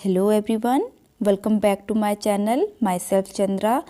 Hello everyone, welcome back to my channel. Myself Chandra.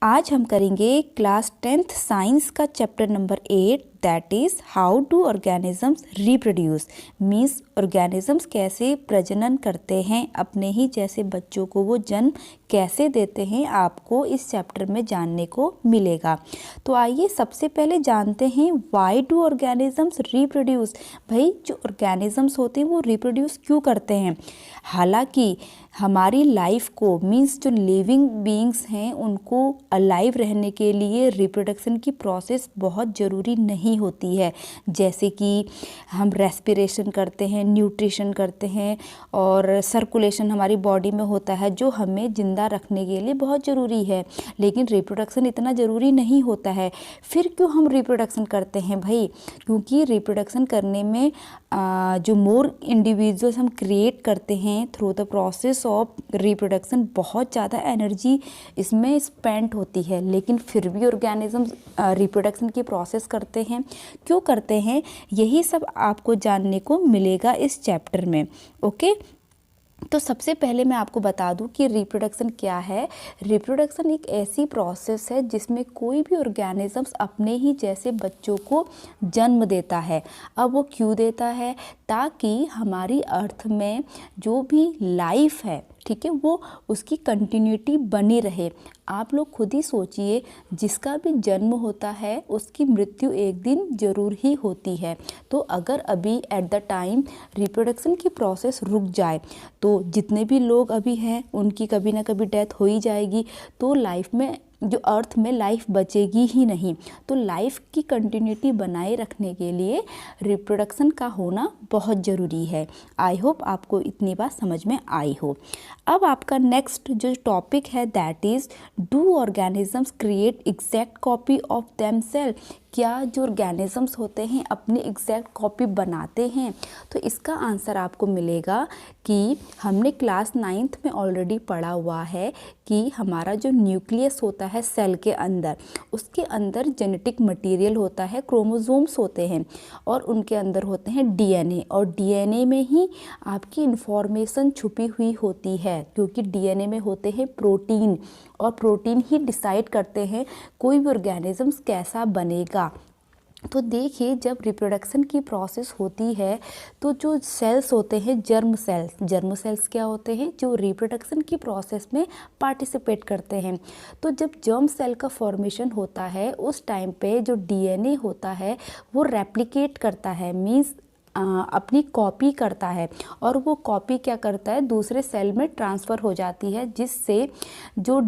आज हम करेंगे क्लास 10th साइंस का chapter number 8, that is how do organisms reproduce. Means organisms कैसे प्रजनन करते हैं, अपने ही जैसे बच्चों को वो जन्म कैसे देते हैं, आपको इस चैप्टर में जानने को मिलेगा। तो आइए सबसे पहले जानते हैं व्हाई डू ऑर्गेनिजम्स रिप्रोड्यूस। भाई जो ऑर्गेनिजम्स होते हैं वो रिप्रोड्यूस क्यों करते हैं। हालांकि हमारी लाइफ को मीन्स जो लिविंग बीइंग्स हैं उनको अलाइव रहने के लिए रिप्रोडक्शन की प्रोसेस बहुत ज़रूरी नहीं होती है। जैसे कि हम रेस्पिरेशन करते हैं, न्यूट्रिशन करते हैं और सर्कुलेशन हमारी बॉडी में होता है जो हमें ज़िंदा रखने के लिए बहुत ज़रूरी है, लेकिन रिप्रोडक्शन इतना ज़रूरी नहीं होता है। फिर क्यों हम रिप्रोडक्शन करते हैं भाई? क्योंकि रिप्रोडक्शन करने में जो मोर इंडिविजुअल्स हम क्रिएट करते हैं through the process of reproduction, बहुत ज़्यादा एनर्जी इसमें स्पेंड होती है, लेकिन फिर भी ऑर्गेनिजम्स रिप्रोडक्शन की प्रोसेस करते हैं। क्यों करते हैं, यही सब आपको जानने को मिलेगा इस चैप्टर में। ओके, तो सबसे पहले मैं आपको बता दूं कि रिप्रोडक्शन क्या है। रिप्रोडक्शन एक ऐसी प्रोसेस है जिसमें कोई भी ऑर्गेनिजम्स अपने ही जैसे बच्चों को जन्म देता है। अब वो क्यों देता है? ताकि हमारी अर्थ में जो भी लाइफ है, ठीक है, वो उसकी कंटिन्यूटी बनी रहे। आप लोग खुद ही सोचिए, जिसका भी जन्म होता है उसकी मृत्यु एक दिन ज़रूर ही होती है। तो अगर अभी एट द टाइम रिप्रोडक्शन की प्रोसेस रुक जाए तो जितने भी लोग अभी हैं उनकी कभी ना कभी डेथ हो ही जाएगी। तो लाइफ में जो अर्थ में लाइफ बचेगी ही नहीं। तो लाइफ की कंटिन्यूटी बनाए रखने के लिए रिप्रोडक्शन का होना बहुत ज़रूरी है। आई होप आपको इतनी बात समझ में आई हो। अब आपका नेक्स्ट जो टॉपिक है that is do organisms create exact copy of themselves. क्या जो ऑर्गेनिजम्स होते हैं अपनी एग्जैक्ट कॉपी बनाते हैं? तो इसका आंसर आपको मिलेगा कि हमने क्लास 9th में ऑलरेडी पढ़ा हुआ है कि हमारा जो न्यूक्लियस होता है सेल के अंदर, उसके अंदर जेनेटिक मटेरियल होता है, क्रोमोसोम्स होते हैं और उनके अंदर होते हैं डीएनए, और डीएनए में ही आपकी इंफॉर्मेशन छुपी हुई होती है, क्योंकि डीएनए में होते हैं प्रोटीन, और प्रोटीन ही डिसाइड करते हैं कोई भी ऑर्गेनिजम्स कैसा बनेगा। तो देखिए, जब रिप्रोडक्शन की प्रोसेस होती है तो जो सेल्स होते हैं जर्म सेल्स क्या होते हैं? जो रिप्रोडक्शन की प्रोसेस में पार्टिसिपेट करते हैं। तो जब जर्म सेल का फॉर्मेशन होता है उस टाइम पे जो डीएनए होता है वो रेप्लिकेट करता है, मीन्स अपनी कॉपी करता है, और वो कॉपी क्या करता है, दूसरे सेल में ट्रांसफ़र हो जाती है, जिससे जो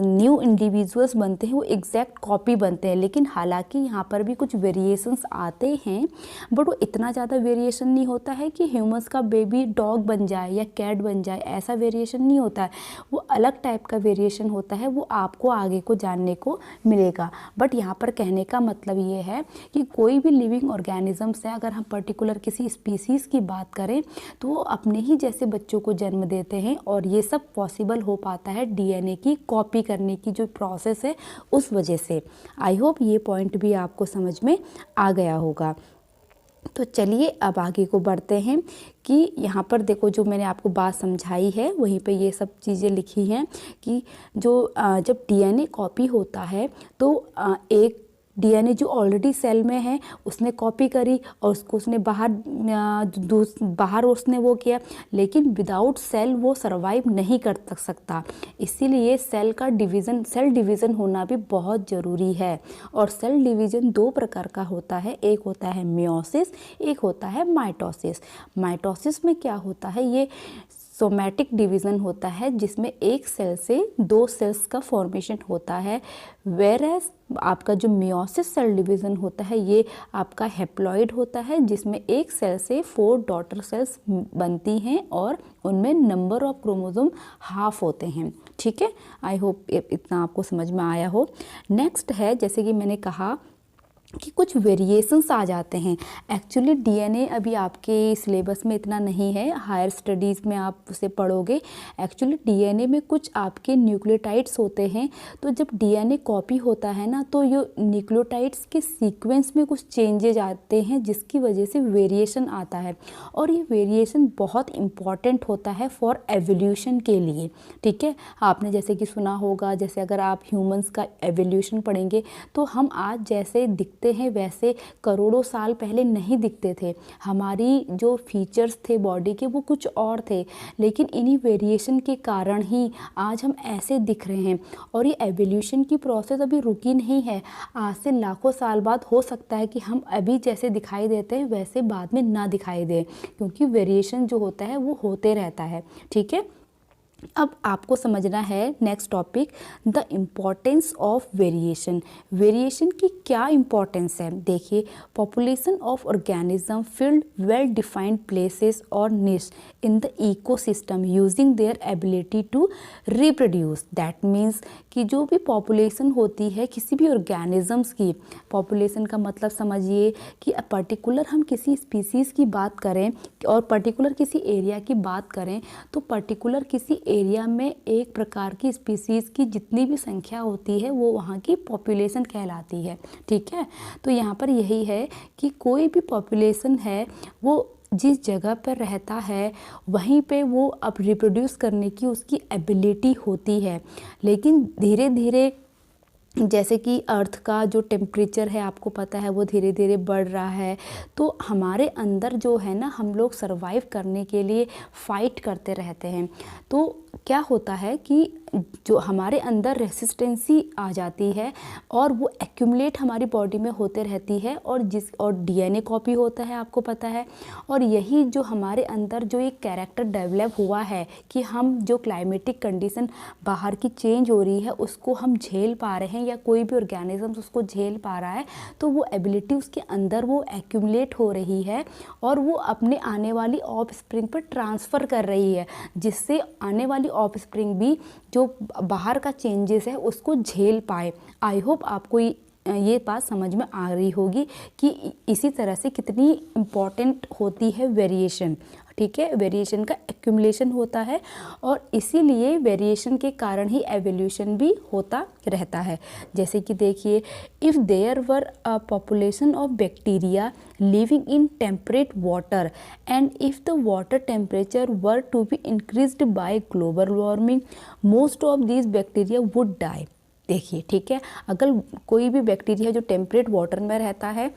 न्यू इंडिविजुअल्स बनते हैं वो एग्जैक्ट कॉपी बनते हैं। लेकिन हालांकि यहाँ पर भी कुछ वेरिएशंस आते हैं, बट वो इतना ज़्यादा वेरिएशन नहीं होता है कि ह्यूमंस का बेबी डॉग बन जाए या कैट बन जाए, ऐसा वेरिएशन नहीं होता है। वो अलग टाइप का वेरिएशन होता है, वो आपको आगे को जानने को मिलेगा। बट यहाँ पर कहने का मतलब ये है कि कोई भी लिविंग ऑर्गेनिज्म से अगर हम पर्टिकुलर किसी स्पीसीज़ की बात करें तो वो अपने ही जैसे बच्चों को जन्म देते हैं, और ये सब पॉसिबल हो पाता है डीएनए की कॉपी करने की जो प्रोसेस है उस वजह से। आई होप ये पॉइंट भी आपको समझ में आ गया होगा। तो चलिए अब आगे को बढ़ते हैं कि यहाँ पर देखो, जो मैंने आपको बात समझाई है वहीं पे ये सब चीज़ें लिखी हैं कि जो जब डीएनए कॉपी होता है तो एक डीएनए जो ऑलरेडी सेल में है उसने कॉपी करी और उसको उसने बाहर उसने वो किया, लेकिन विदाउट सेल वो सरवाइव नहीं कर सकता। इसीलिए सेल डिवीज़न होना भी बहुत ज़रूरी है। और सेल डिवीज़न दो प्रकार का होता है, एक होता है मियोसिस, एक होता है माइटोसिस। माइटोसिस में क्या होता है, ये सोमैटिक डिवीज़न होता है जिसमें एक सेल से दो सेल्स का फॉर्मेशन होता है। वेरएज आपका जो मियोसिस सेल डिवीज़न होता है ये आपका हैप्लॉइड होता है, जिसमें एक सेल से 4 डॉटर सेल्स बनती हैं और उनमें नंबर ऑफ क्रोमोसोम हाफ होते हैं। ठीक है, आई होप इतना आपको समझ में आया हो। नेक्स्ट है, जैसे कि मैंने कहा कि कुछ वेरिएशंस आ जाते हैं। एक्चुअली डीएनए अभी आपके सिलेबस में इतना नहीं है, हायर स्टडीज़ में आप उसे पढ़ोगे। एक्चुअली डीएनए में कुछ आपके न्यूक्लियोटाइड्स होते हैं, तो जब डीएनए कॉपी होता है ना, तो ये न्यूक्लियोटाइड्स के सीक्वेंस में कुछ चेंजेज आते हैं, जिसकी वजह से वेरिएशन आता है। और ये वेरिएशन बहुत इम्पॉर्टेंट होता है फॉर एवोल्यूशन के लिए, ठीक है। आपने जैसे कि सुना होगा, जैसे अगर आप ह्यूमंस का एवोल्यूशन पढ़ेंगे तो हम आज जैसे दिखते हैं वैसे करोड़ों साल पहले नहीं दिखते थे। हमारी जो फीचर्स थे बॉडी के वो कुछ और थे, लेकिन इन्हीं वेरिएशन के कारण ही आज हम ऐसे दिख रहे हैं। और ये एवोल्यूशन की प्रोसेस अभी रुकी नहीं है। आज से लाखों साल बाद हो सकता है कि हम अभी जैसे दिखाई देते हैं वैसे बाद में ना दिखाई दे, क्योंकि वेरिएशन जो होता है वो होते रहता है, ठीक है। अब आपको समझना है next topic, the importance of variation. Variation की क्या इम्पॉर्टेंस है? देखिए, population of organism filled well defined places और niche in the ecosystem using their ability to reproduce. That means कि जो भी पॉपुलेशन होती है किसी भी ऑर्गेनिजम्स की, पॉपुलेशन का मतलब समझिए कि पर्टिकुलर हम किसी स्पीसीज़ की बात करें और पर्टिकुलर किसी एरिया की बात करें, तो पर्टिकुलर किसी एरिया में एक प्रकार की स्पीसीज़ की जितनी भी संख्या होती है वो वहाँ की पॉपुलेशन कहलाती है, ठीक है। तो यहाँ पर यही है कि कोई भी पॉपुलेशन है वो जिस जगह पर रहता है वहीं पे वो अब रिप्रोड्यूस करने की उसकी एबिलिटी होती है। लेकिन धीरे धीरे जैसे कि अर्थ का जो टेम्परेचर है आपको पता है वो धीरे धीरे बढ़ रहा है, तो हमारे अंदर जो है ना, हम लोग सरवाइव करने के लिए फ़ाइट करते रहते हैं। तो क्या होता है कि जो हमारे अंदर रेसिस्टेंसी आ जाती है और वो एक्यूमुलेट हमारी बॉडी में होते रहती है, और डीएनए कॉपी होता है आपको पता है। और यही जो हमारे अंदर जो एक कैरेक्टर डेवलप हुआ है कि हम जो क्लाइमेटिक कंडीशन बाहर की चेंज हो रही है उसको हम झेल पा रहे हैं, या कोई भी ऑर्गेनिज्म उसको झेल पा रहा है, तो वो एबिलिटी उसके अंदर वो एक्यूमुलेट हो रही है और वो अपने आने वाली ऑफ स्प्रिंग पर ट्रांसफ़र कर रही है, जिससे आने वाली ऑफ स्प्रिंग भी जो बाहर का चेंजेस है उसको झेल पाए। आई होप आपको ये बात समझ में आ रही होगी कि इसी तरह से कितनी इम्पॉर्टेंट होती है वेरिएशन, ठीक है। वेरिएशन का एक्यूमुलेशन होता है और इसीलिए वेरिएशन के कारण ही एवोल्यूशन भी होता रहता है। जैसे कि देखिए, if there were a population of bacteria living in temperate water and if the water temperature were to be increased by global warming, most of these bacteria would die. देखिए, ठीक है, अगर कोई भी बैक्टीरिया जो टेम्परेट वाटर में रहता है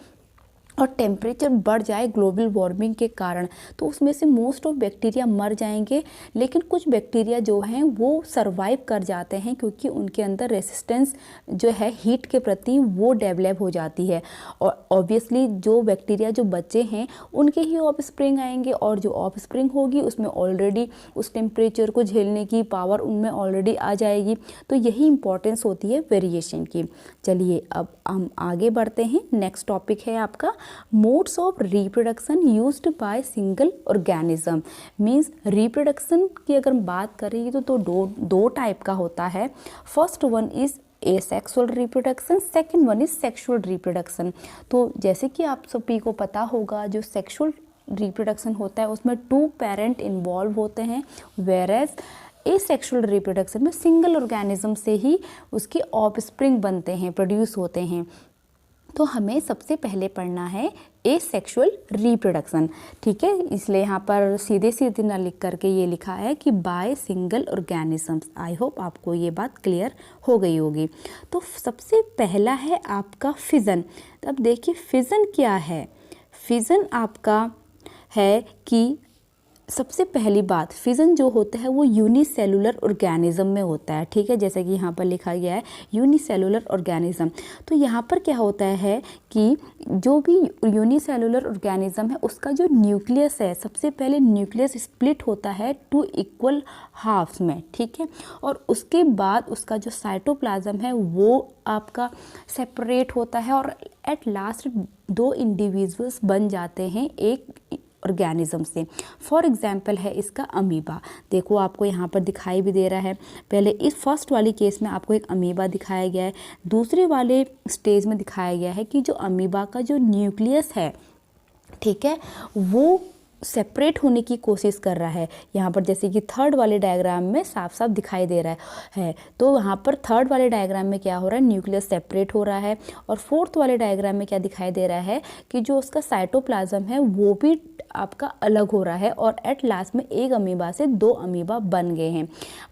और टेम्परेचर बढ़ जाए ग्लोबल वार्मिंग के कारण, तो उसमें से मोस्ट ऑफ बैक्टीरिया मर जाएंगे। लेकिन कुछ बैक्टीरिया जो हैं वो सरवाइव कर जाते हैं, क्योंकि उनके अंदर रेसिस्टेंस जो है हीट के प्रति वो डेवलप हो जाती है। और ऑब्वियसली जो बैक्टीरिया जो बचे हैं उनके ही ऑफ स्प्रिंग आएंगे, और जो ऑफ स्प्रिंग होगी उसमें ऑलरेडी उस टेम्परेचर को झेलने की पावर उनमें ऑलरेडी आ जाएगी। तो यही इंपॉर्टेंस होती है वेरिएशन की। चलिए अब हम आगे बढ़ते हैं। नेक्स्ट टॉपिक है आपका modes of reproduction used by single organism. Means reproduction की अगर बात करें तो दो टाइप का होता है। First one is asexual reproduction, second one is sexual reproduction. तो जैसे कि आप सभी को पता होगा, जो सेक्सुअल रिप्रोडक्शन होता है उसमें 2 पेरेंट इन्वॉल्व होते हैं, वेयरएज एसेक्सुअल रिप्रोडक्शन में सिंगल ऑर्गेनिज्म से ही उसके ऑफस्प्रिंग बनते हैं, प्रोड्यूस होते हैं। तो हमें सबसे पहले पढ़ना है एसेक्सुअल रिप्रोडक्शन, ठीक है। इसलिए यहाँ पर सीधे सीधे ना लिख करके ये लिखा है कि by single organisms. I hope आपको ये बात क्लियर हो गई होगी। तो सबसे पहला है आपका फिजन। अब देखिए फिजन क्या है। फिजन आपका है कि सबसे पहली बात, फिजन जो होता है वो यूनिसेलुलर ऑर्गेनिज्म में होता है, ठीक है। जैसे कि यहाँ पर लिखा गया है यूनिसेलुलर ऑर्गेनिज्म। तो यहाँ पर क्या होता है कि जो भी यूनिसेलुलर ऑर्गेनिज्म है उसका जो न्यूक्लियस है, सबसे पहले न्यूक्लियस स्प्लिट होता है 2 इक्वल हाफ्स में, ठीक है। और उसके बाद उसका जो साइटोप्लाज्म है वो आपका सेपरेट होता है और एट लास्ट 2 इंडिविजुअल्स बन जाते हैं एक ऑर्गेनिज्म से। फॉर एग्जांपल है इसका अमीबा। देखो आपको यहाँ पर दिखाई भी दे रहा है। पहले इस फर्स्ट वाली केस में आपको एक अमीबा दिखाया गया है, दूसरे वाले स्टेज में दिखाया गया है कि जो अमीबा का जो न्यूक्लियस है, ठीक है, वो सेपरेट होने की कोशिश कर रहा है। यहाँ पर जैसे कि थर्ड वाले डायग्राम में साफ साफ दिखाई दे रहा है। तो वहाँ पर थर्ड वाले डायग्राम में क्या हो रहा है, न्यूक्लियस सेपरेट हो रहा है। और फोर्थ वाले डायग्राम में क्या दिखाई दे रहा है कि जो उसका साइटोप्लाज्म है वो भी आपका अलग हो रहा है और एट लास्ट में एक अमीबा से 2 अमीबा बन गए हैं।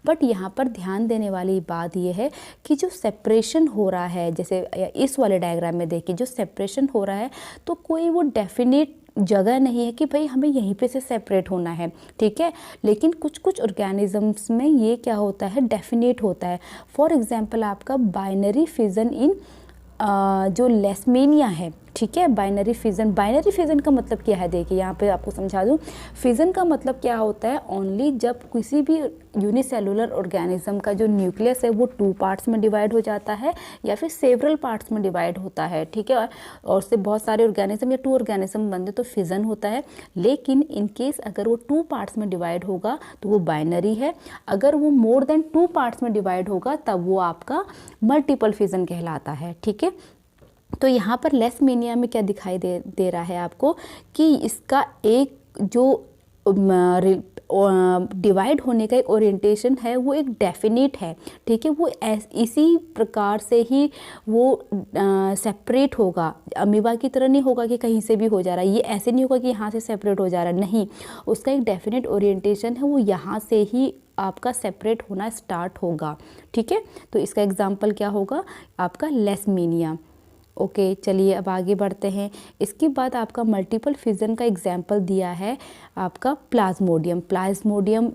बट यहाँ पर ध्यान देने वाली बात यह है कि जो सेपरेशन हो रहा है, जैसे इस वाले डायग्राम में देखिए जो सेपरेशन हो रहा है, तो कोई वो डेफिनेट जगह नहीं है कि भाई हमें यहीं पे से सेपरेट होना है, ठीक है। लेकिन कुछ कुछ ऑर्गेनिजम्स में ये क्या होता है, डेफिनेट होता है। फॉर एग्जांपल आपका बाइनरी फिजन इन जो लेशमेनिया है, ठीक है। बाइनरी फिजन का मतलब क्या है, देखिए यहाँ पे आपको समझा दूँ। फिजन का मतलब क्या होता है, ओनली जब किसी भी यूनिसेलुलर ऑर्गेनिज्म का जो न्यूक्लियस है वो 2 पार्ट्स में डिवाइड हो जाता है या फिर सेवरल पार्ट्स में डिवाइड होता है, ठीक है। और उससे बहुत सारे ऑर्गेनिज्म या 2 ऑर्गेनिज्म बनते तो फिजन होता है। लेकिन इन केस अगर वो 2 पार्ट्स में डिवाइड होगा तो वो बाइनरी है। अगर वो मोर देन 2 पार्ट्स में डिवाइड होगा तब वो आपका मल्टीपल फिजन कहलाता है, ठीक है। तो यहाँ पर लेशमेनिया में क्या दिखाई दे रहा है आपको कि इसका एक जो डिवाइड होने का एक ओरिएंटेशन है वो एक डेफिनेट है, ठीक है। वो इसी प्रकार से ही वो सेपरेट होगा। अमीबा की तरह नहीं होगा कि कहीं से भी हो जा रहा है, ये ऐसे नहीं होगा कि यहाँ से सेपरेट हो जा रहा है, नहीं। उसका एक डेफिनेट ओरिएंटेशन है, वो यहाँ से ही आपका सेपरेट होना स्टार्ट होगा, ठीक है। तो इसका एग्जाम्पल क्या होगा, आपका लेशमेनिया। ओके, चलिए अब आगे बढ़ते हैं। इसके बाद आपका मल्टीपल फिजन का एग्जाम्पल दिया है आपका प्लाज्मोडियम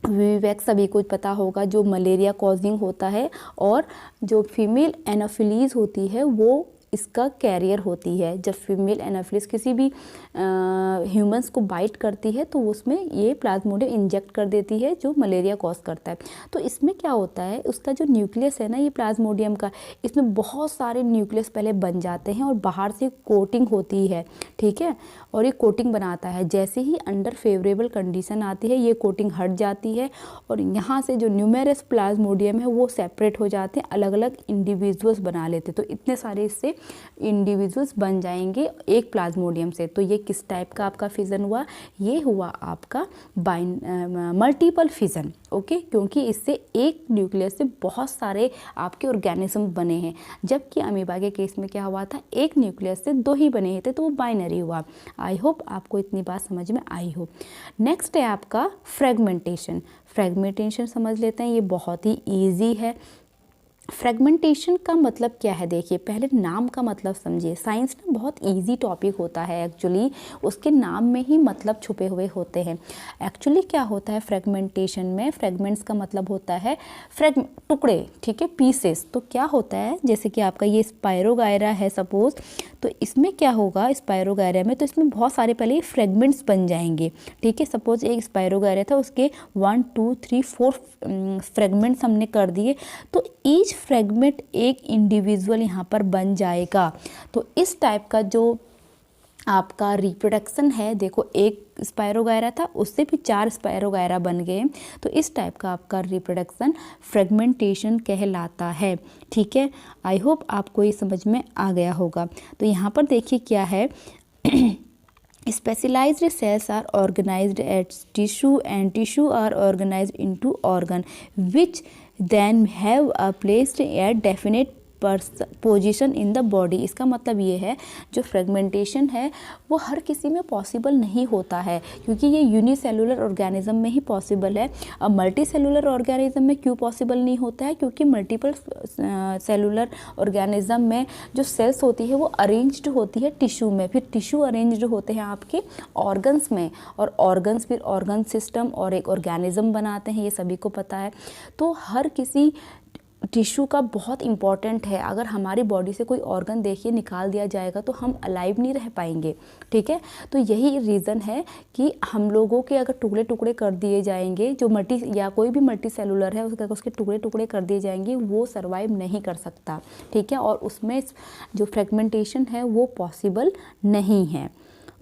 विवेक सभी को पता होगा, जो मलेरिया कॉजिंग होता है और जो फीमेल एनाफिलीज होती है वो इसका कैरियर होती है। जब फीमेल एनाफिलिस किसी भी ह्यूमंस को बाइट करती है तो उसमें ये प्लाज्मोडियम इंजेक्ट कर देती है जो मलेरिया कॉज करता है। तो इसमें क्या होता है, उसका जो न्यूक्लियस है ना ये प्लाज्मोडियम का, इसमें बहुत सारे न्यूक्लियस पहले बन जाते हैं और बाहर से कोटिंग होती है, ठीक है। और ये कोटिंग बनाता है। जैसे ही अंडर फेवरेबल कंडीशन आती है ये कोटिंग हट जाती है और यहाँ से जो न्यूमेरस प्लाज्मोडियम है वो सेपरेट हो जाते हैं, अलग अलग इंडिविजुअल्स बना लेते हैं। तो इतने सारे इससे इंडिविजुअल्स बन जाएंगे एक प्लाज्मोडियम से। तो ये किस टाइप का आपका फिजन हुआ, ये हुआ आपका मल्टीपल फिजन, ओके। क्योंकि इससे एक न्यूक्लियस से बहुत सारे आपके ऑर्गेनिज्म बने हैं, जबकि अमीबा के केस में क्या हुआ था, एक न्यूक्लियस से 2 ही बने थे, तो वो बाइनरी हुआ। आई होप आपको इतनी बात समझ में आई हो। नेक्स्ट है आपका फ्रेगमेंटेशन समझ लेते हैं, ये बहुत ही ईजी है। फ्रेगमेंटेशन का मतलब क्या है, देखिए पहले नाम का मतलब समझिए। साइंस ना बहुत इजी टॉपिक होता है एक्चुअली, उसके नाम में ही मतलब छुपे हुए होते हैं। एक्चुअली क्या होता है फ्रेगमेंटेशन में, फ्रेगमेंट्स का मतलब होता है टुकड़े, ठीक है, पीसेस। तो क्या होता है, जैसे कि आपका ये स्पायरोगायरा है सपोज, तो इसमें क्या होगा स्पायरोगायरा में, तो इसमें बहुत सारे पहले फ्रेगमेंट्स बन जाएंगे, ठीक है। सपोज एक स्पायरोगायरा था, उसके 1 2 3 4 फ्रेगमेंट्स हमने कर दिए, तो ईच फ्रेगमेंट एक इंडिविजुअल यहाँ पर बन जाएगा। तो इस टाइप का जो आपका रिप्रोडक्शन है, देखो एक स्पायरोगायरा था, उससे भी 4 स्पायरोगायरा बन गए, तो इस टाइप का आपका रिप्रोडक्शन फ्रेगमेंटेशन कहलाता है, ठीक है। आई होप आपको ये समझ में आ गया होगा। तो यहाँ पर देखिए क्या है specialized cells are organized as tissue and tissue are organized into organ which then have a placed at definite position in the body. इसका मतलब ये है जो फ्रेगमेंटेशन है वो हर किसी में पॉसिबल नहीं होता है, क्योंकि ये यूनिसेलुलर ऑर्गेनिज्म में ही पॉसिबल है। अब मल्टी सेलुलर ऑर्गेनिज्म में क्यों पॉसिबल नहीं होता है, क्योंकि मल्टीपल सेलुलर ऑर्गेनिज्म में जो सेल्स होती है वो अरेंज्ड होती है टिश्यू में, फिर टिश्यू अरेंज्ड होते हैं आपके ऑर्गन्स में, और ऑर्गन्स फिर ऑर्गन सिस्टम और एक ऑर्गेनिज्म बनाते हैं, ये सभी को पता है। तो हर किसी टिश्यू का बहुत इंपॉर्टेंट है। अगर हमारी बॉडी से कोई ऑर्गन देखिए निकाल दिया जाएगा तो हम अलाइव नहीं रह पाएंगे, ठीक है। तो यही रीज़न है कि हम लोगों के अगर टुकड़े टुकड़े कर दिए जाएंगे, जो मल्टी या कोई भी मल्टी सेलुलर है उसके टुकड़े टुकड़े कर दिए जाएंगे, वो सर्वाइव नहीं कर सकता, ठीक है। और उसमें जो फ्रेगमेंटेशन है वो पॉसिबल नहीं है,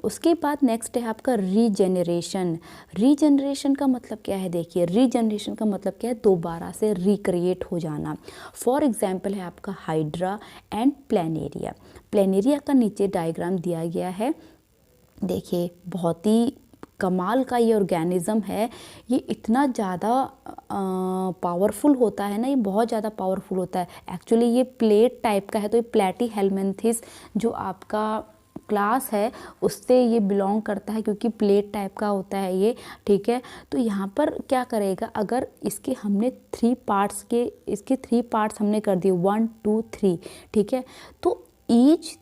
उसके बाद नेक्स्ट है आपका रीजेनरेशन। रीजेनरेशन का मतलब क्या है, देखिए रीजेनरेशन का मतलब क्या है, दोबारा से रिक्रिएट हो जाना। फॉर एग्जाम्पल है आपका हाइड्रा एंड प्लेनेरिया। प्लेनेरिया का नीचे डायग्राम दिया गया है, देखिए बहुत ही कमाल का ये ऑर्गेनिज्म है। ये इतना ज़्यादा पावरफुल होता है ना, ये बहुत ज़्यादा पावरफुल होता है। एक्चुअली ये प्लेट टाइप का है, तो ये प्लेटीहेलमिन्थेस जो आपका क्लास है उससे ये बिलोंग करता है, क्योंकि प्लेट टाइप का होता है ये, ठीक है। तो यहाँ पर क्या करेगा, अगर इसके हमने इसके 3 पार्ट्स हमने कर दिए 1 2 3, ठीक है। तो ईच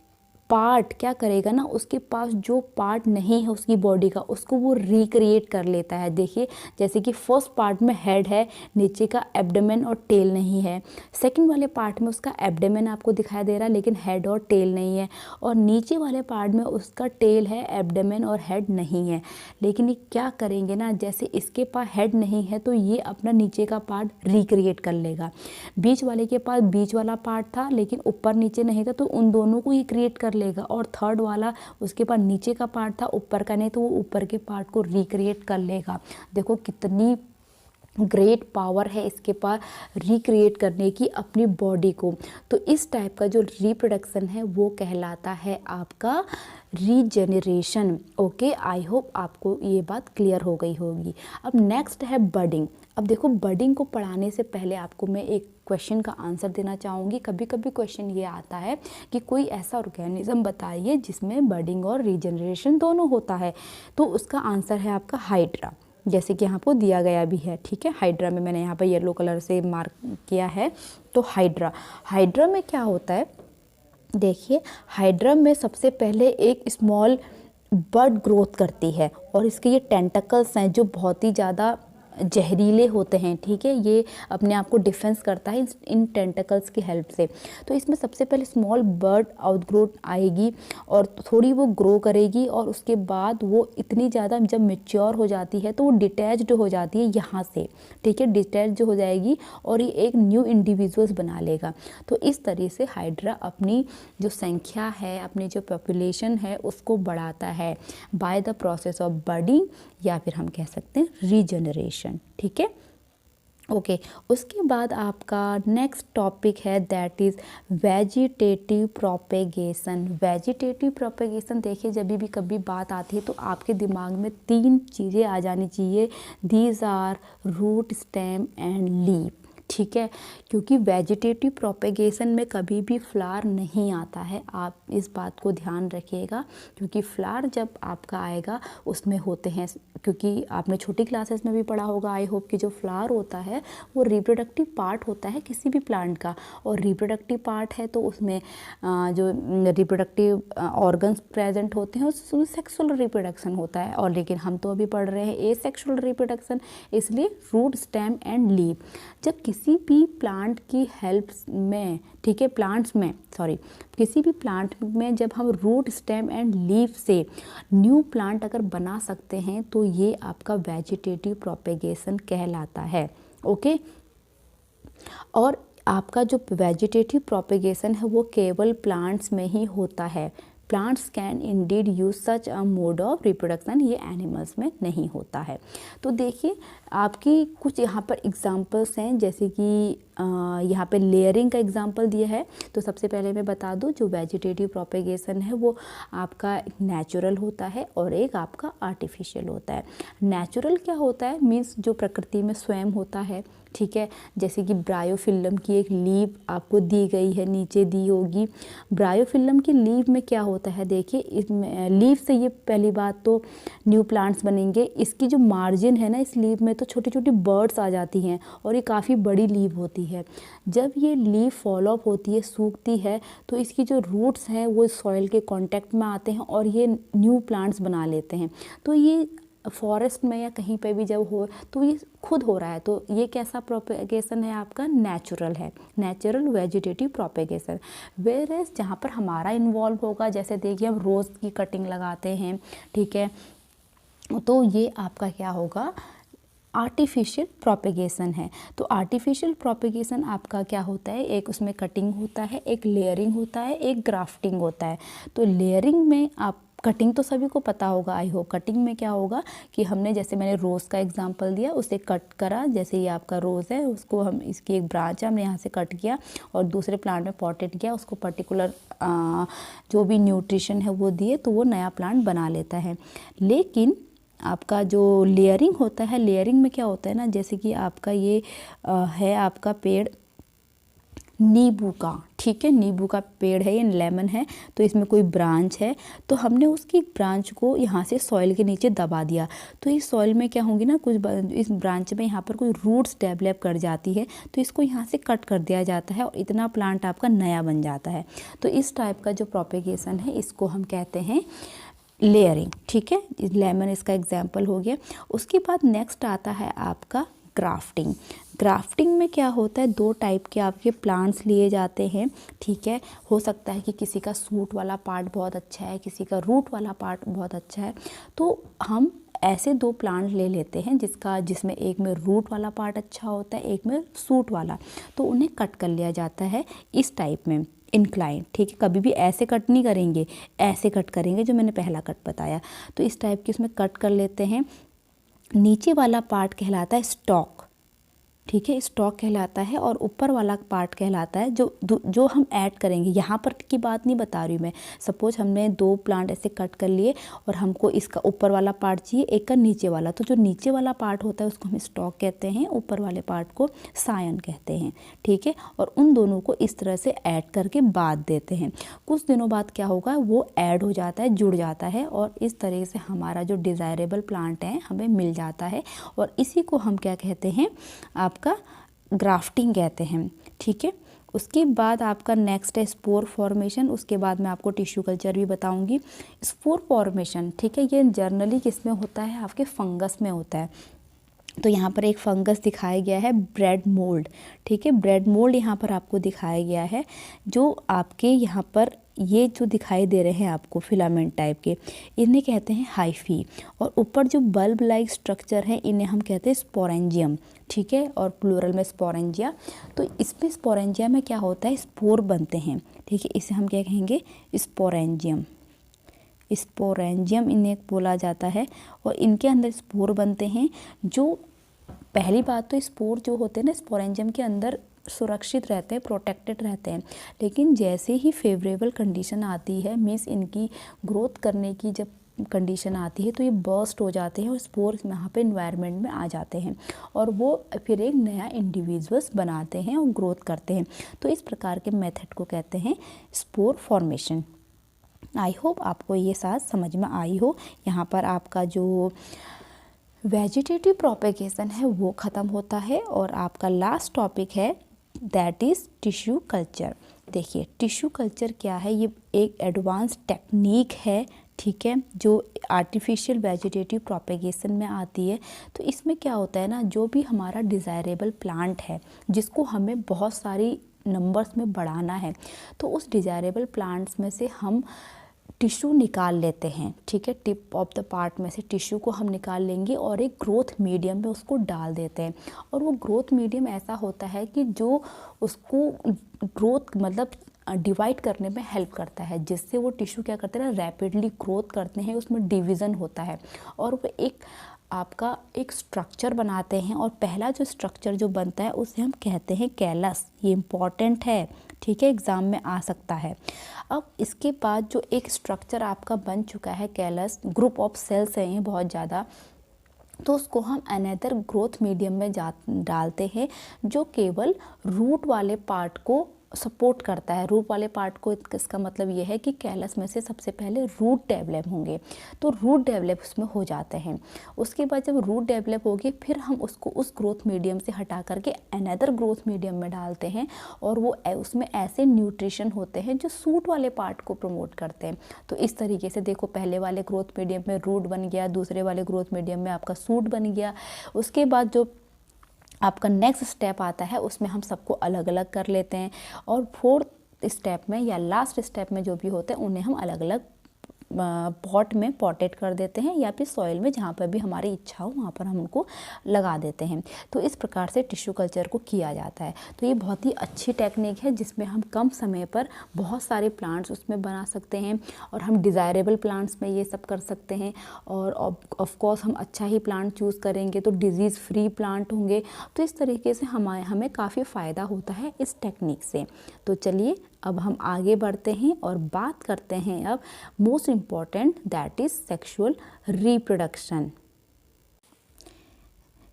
पार्ट क्या करेगा ना, उसके पास जो पार्ट नहीं है उसकी बॉडी का, उसको वो रिक्रिएट कर लेता है। देखिए जैसे कि फर्स्ट पार्ट में हेड है, नीचे का एब्डोमेन और टेल नहीं है। सेकंड वाले पार्ट में उसका एब्डोमेन आपको दिखाई दे रहा है, लेकिन हेड और टेल नहीं है। और नीचे वाले पार्ट में उसका टेल है, एब्डोमेन और हेड नहीं है। लेकिन ये क्या करेंगे ना, जैसे इसके पास हेड नहीं है तो ये अपना नीचे का पार्ट रिक्रिएट कर लेगा। बीच वाले के पास बीच वाला पार्ट था, लेकिन ऊपर नीचे नहीं था, तो उन दोनों को ही क्रिएट कर लेगा। और थर्ड वाला उसके पास नीचे का पार्ट था, ऊपर का नहीं, तो वो ऊपर के पार्ट को रिक्रिएट कर लेगा। देखो कितनी ग्रेट पावर है इसके पास रिक्रिएट करने की अपनी बॉडी को। तो इस टाइप का जो रिप्रोडक्शन है वो कहलाता है आपका रीजेनरेशन। ओके, आई होप आपको ये बात क्लियर हो गई होगी। अब नेक्स्ट है बडिंग। अब देखो बडिंग को पढ़ाने से पहले आपको मैं एक क्वेश्चन का आंसर देना चाहूँगी। कभी कभी क्वेश्चन ये आता है कि कोई ऐसा ऑर्गेनिज्म बताइए जिसमें बडिंग और रीजनरेशन दोनों होता है। तो उसका आंसर है आपका हाइड्रा, जैसे कि यहाँ पर दिया गया भी है, ठीक है। हाइड्रा में मैंने यहाँ पर येलो कलर से मार्क किया है। तो हाइड्रा में क्या होता है, देखिए हाइड्रा में सबसे पहले एक स्मॉल बड ग्रोथ करती है, और इसके ये टेंटकल्स हैं जो बहुत ही ज़्यादा जहरीले होते हैं, ठीक है। ये अपने आप को डिफेंस करता है इन टेंटकल्स की हेल्प से। तो इसमें सबसे पहले स्मॉल बर्ड आउटग्रोथ आएगी और थोड़ी वो ग्रो करेगी, और उसके बाद वो इतनी ज़्यादा जब मैच्योर हो जाती है तो वो डिटैच्ड हो जाती है यहाँ से, ठीक है। डिटैच्ड हो जाएगी और ये एक न्यू इंडिविजुअल्स बना लेगा। तो इस तरह से हाइड्रा अपनी जो संख्या है, अपनी जो पॉपुलेशन है उसको बढ़ाता है by the process of budding, या फिर हम कह सकते हैं रीजनरेशन, ठीक है। ओके, उसके बाद आपका नेक्स्ट टॉपिक है that is vegetative propagation. Vegetative propagation, देखिए जब भी कभी बात आती है तो आपके दिमाग में 3 चीज़ें आ जानी चाहिए। These are root, stem and leaf, ठीक है। क्योंकि वेजिटेटिव प्रोपेगेशन में कभी भी फ्लावर नहीं आता है, आप इस बात को ध्यान रखिएगा। क्योंकि फ्लावर जब आपका आएगा उसमें होते हैं, क्योंकि आपने छोटी क्लासेस में भी पढ़ा होगा आई होप कि जो फ्लावर होता है वो रिप्रोडक्टिव पार्ट होता है किसी भी प्लांट का। और रिप्रोडक्टिव पार्ट है तो उसमें जो रिप्रोडक्टिव ऑर्गन्स प्रेजेंट होते हैं उसमें सेक्सुअल रिप्रोडक्शन होता है। और लेकिन हम तो अभी पढ़ रहे हैं एसेक्सुअल रिप्रोडक्शन, इसलिए रूट, स्टेम एंड लीफ। जब किसी भी प्लांट की हेल्प में, ठीक है, किसी भी प्लांट में जब हम रूट, स्टेम एंड लीफ से न्यू प्लांट अगर बना सकते हैं तो ये आपका वेजिटेटिव प्रोपेगेशन कहलाता है। ओके, और आपका जो वेजिटेटिव प्रोपेगेशन है वो केवल प्लांट्स में ही होता है। Plants can Indeed use such a mode of reproduction, ये एनिमल्स में नहीं होता है। तो देखिए आपकी कुछ यहाँ पर एग्जांपल्स हैं, जैसे कि यहाँ पे लेयरिंग का एग्जांपल दिया है। तो सबसे पहले मैं बता दूँ जो वेजिटेटिव प्रोपेगेशन है वो आपका नेचुरल होता है और एक आपका आर्टिफिशियल होता है। नेचुरल क्या होता है, मीन्स जो प्रकृति में स्वयं होता है, ठीक है। जैसे कि ब्रायोफिल्लम की एक लीव आपको दी गई है, नीचे दी होगी। ब्रायोफिल्लम की लीव में क्या होता है, देखिए इसमें लीव से ये पहली बात तो न्यू प्लांट्स बनेंगे। इसकी जो मार्जिन है ना इस लीव में तो छोटी छोटी बर्ड्स आ जाती हैं और ये काफ़ी बड़ी लीव होती है। जब ये लीव फॉल ऑफ होती है, सूखती है, तो इसकी जो रूट्स हैं वो सॉइल के कांटेक्ट में आते हैं और ये न्यू प्लांट्स बना लेते हैं। तो ये फॉरेस्ट में या कहीं पे भी जब हो तो ये खुद हो रहा है। तो ये कैसा प्रोपेगेशन है आपका, नेचुरल है, natural vegetative propagation. Whereas जहाँ पर हमारा इन्वॉल्व होगा, जैसे देखिए हम रोज़ की कटिंग लगाते हैं, ठीक है, तो ये आपका क्या होगा, आर्टिफिशियल प्रोपेगेशन है। तो आर्टिफिशियल प्रोपेगेशन आपका क्या होता है, एक उसमें कटिंग होता है, एक लेयरिंग होता है, एक ग्राफ्टिंग होता है। तो लेयरिंग में आप कटिंग तो सभी को पता होगा, आई होप। कटिंग में क्या होगा कि हमने, जैसे मैंने रोज़ का एग्जांपल दिया, उसे कट करा। जैसे ये आपका रोज़ है, उसको हम, इसकी एक ब्रांच है, हमने यहाँ से कट किया और दूसरे प्लांट में पॉटेड किया, उसको पर्टिकुलर जो भी न्यूट्रिशन है वो दिए, तो वो नया प्लांट बना लेता है। लेकिन आपका जो लेयरिंग होता है, लेयरिंग में क्या होता है ना, जैसे कि आपका ये है आपका पेड़ नींबू का, ठीक है, नींबू का पेड़ है, ये लेमन है, तो इसमें कोई ब्रांच है, तो हमने उसकी ब्रांच को यहाँ से सॉइल के नीचे दबा दिया, तो इस सॉइल में क्या होंगी ना, कुछ इस ब्रांच में यहाँ पर कोई रूट्स डेवलप कर जाती है, तो इसको यहाँ से कट कर दिया जाता है और इतना प्लांट आपका नया बन जाता है। तो इस टाइप का जो प्रोपेगेशन है, इसको हम कहते हैं लेयरिंग, ठीक है। लेमन इसका एग्जाम्पल हो गया। उसके बाद नेक्स्ट आता है आपका ग्राफ्टिंग। ग्राफ्टिंग में क्या होता है, 2 टाइप के आपके प्लांट्स लिए जाते हैं, ठीक है। हो सकता है कि किसी का सूट वाला पार्ट बहुत अच्छा है, किसी का रूट वाला पार्ट बहुत अच्छा है, तो हम ऐसे 2 प्लांट ले लेते हैं जिसमें एक में रूट वाला पार्ट अच्छा होता है, एक में सूट वाला, तो उन्हें कट कर लिया जाता है इस टाइप में, इंक्लाइन, ठीक है। कभी भी ऐसे कट नहीं करेंगे, ऐसे कट करेंगे जो मैंने पहला कट बताया, तो इस टाइप की उसमें कट कर लेते हैं। नीचे वाला पार्ट कहलाता है स्टॉक, ठीक है, स्टॉक कहलाता है, और ऊपर वाला पार्ट कहलाता है जो हम ऐड करेंगे। यहाँ पर की बात नहीं बता रही मैं, सपोज हमने 2 प्लांट ऐसे कट कर लिए और हमको इसका ऊपर वाला पार्ट चाहिए, एक का नीचे वाला, तो जो नीचे वाला पार्ट होता है उसको हम स्टॉक कहते हैं, ऊपर वाले पार्ट को सायन कहते हैं, ठीक है। और उन दोनों को इस तरह से ऐड करके बांध देते हैं। कुछ दिनों बाद क्या होगा, वो ऐड हो जाता है, जुड़ जाता है, और इस तरह से हमारा जो डिज़ायरेबल प्लांट है हमें मिल जाता है, और इसी को हम क्या कहते हैं, आपका ग्राफ्टिंग कहते हैं, ठीक है। उसके बाद आपका नेक्स्ट है स्पोर फॉर्मेशन। उसके बाद मैं आपको टिश्यू कल्चर भी बताऊंगी। स्पोर फॉर्मेशन, ठीक है, ये जनरली किस में होता है, आपके फंगस में होता है। तो यहाँ पर एक फंगस दिखाया गया है, ब्रेड मोल्ड, ठीक है। ब्रेड मोल्ड यहाँ पर आपको दिखाया गया है, जो आपके यहाँ पर ये जो दिखाई दे रहे हैं आपको फिलामेंट टाइप के, इन्हें कहते हैं हाइफी, और ऊपर जो बल्ब लाइक स्ट्रक्चर है इन्हें हम कहते हैं स्पोरेंजियम, ठीक है, और प्लूरल में स्पोरेंजिया। तो इसमें स्पोरेंजिया में क्या होता है, स्पोर बनते हैं, ठीक है, इसे हम क्या कहेंगे, स्पोरेंजियम। स्पोरेंजियम इन्हें बोला जाता है, और इनके अंदर स्पोर बनते हैं। जो पहली बात तो स्पोर जो होते हैं ना स्पोरेंजियम के अंदर सुरक्षित रहते हैं, प्रोटेक्टेड रहते हैं, लेकिन जैसे ही फेवरेबल कंडीशन आती है, मीन्स इनकी ग्रोथ करने की जब कंडीशन आती है, तो ये बर्स्ट हो जाते हैं और स्पोर यहाँ पे इन्वायरमेंट में आ जाते हैं, और वो फिर एक नया इंडिविजुअल्स बनाते हैं और ग्रोथ करते हैं। तो इस प्रकार के मेथड को कहते हैं स्पोर फॉर्मेशन। आई होप आपको ये साथ समझ में आई हो। यहाँ पर आपका जो वेजिटेटिव प्रोपेगेशन है वो ख़त्म होता है, और आपका लास्ट टॉपिक है दैट इज़ टिश्यू कल्चर। देखिए टिश्यू कल्चर क्या है, ये एक एडवांस टेक्निक है, ठीक है, जो आर्टिफिशियल वेजिटेटिव प्रोपेगेशन में आती है। तो इसमें क्या होता है ना, जो भी हमारा डिज़ायरेबल प्लांट है जिसको हमें बहुत सारी नंबर्स में बढ़ाना है, तो उस डिज़ायरेबल प्लांट्स में से हम टिश्यू निकाल लेते हैं, ठीक है, टिप ऑफ द पार्ट में से टिश्यू को हम निकाल लेंगे और एक ग्रोथ मीडियम में उसको डाल देते हैं। और वो ग्रोथ मीडियम ऐसा होता है कि जो उसको ग्रोथ मतलब डिवाइड करने में हेल्प करता है, जिससे वो टिश्यू क्या करते हैं ना, रैपिडली ग्रोथ करते हैं, उसमें डिवीज़न होता है, और वो एक आपका एक स्ट्रक्चर बनाते हैं। और पहला जो स्ट्रक्चर जो बनता है उसे हम कहते हैं कैलस। ये इम्पॉर्टेंट है, ठीक है, एग्ज़ाम में आ सकता है। अब इसके बाद जो एक स्ट्रक्चर आपका बन चुका है कैलस, ग्रुप ऑफ सेल्स हैं ये बहुत ज़्यादा, तो उसको हम अनदर ग्रोथ मीडियम में डालते हैं, जो केवल रूट वाले पार्ट को सपोर्ट करता है। रूट वाले पार्ट को, इसका मतलब ये है कि कैलस में से सबसे पहले रूट डेवलप होंगे, तो रूट डेवलप उसमें हो जाते हैं। उसके बाद जब रूट डेवलप होगी, फिर हम उसको उस ग्रोथ मीडियम से हटा करके अनदर ग्रोथ मीडियम में डालते हैं, और वो उसमें ऐसे न्यूट्रिशन होते हैं जो सूट वाले पार्ट को प्रमोट करते हैं। तो इस तरीके से देखो, पहले वाले ग्रोथ मीडियम में रूट बन गया, दूसरे वाले ग्रोथ मीडियम में आपका सूट बन गया। उसके बाद जो आपका नेक्स्ट स्टेप आता है उसमें हम सबको अलग अलग कर लेते हैं, और 4th स्टेप में या लास्ट स्टेप में जो भी होते हैं उन्हें हम अलग अलग पॉट में पॉटेड कर देते हैं या फिर सॉइल में, जहाँ पर भी हमारी इच्छा हो वहाँ पर हम उनको लगा देते हैं। तो इस प्रकार से टिश्यू कल्चर को किया जाता है। तो ये बहुत ही अच्छी टेक्निक है जिसमें हम कम समय पर बहुत सारे प्लांट्स उसमें बना सकते हैं और हम डिज़ायरेबल प्लांट्स में ये सब कर सकते हैं। और ऑफ कोर्स हम अच्छा ही प्लांट चूज़ करेंगे तो डिज़ीज़ फ्री प्लांट होंगे। तो इस तरीके से हमें काफ़ी फ़ायदा होता है इस टेक्निक से। तो चलिए अब हम आगे बढ़ते हैं और बात करते हैं अब most important, that is sexual reproduction.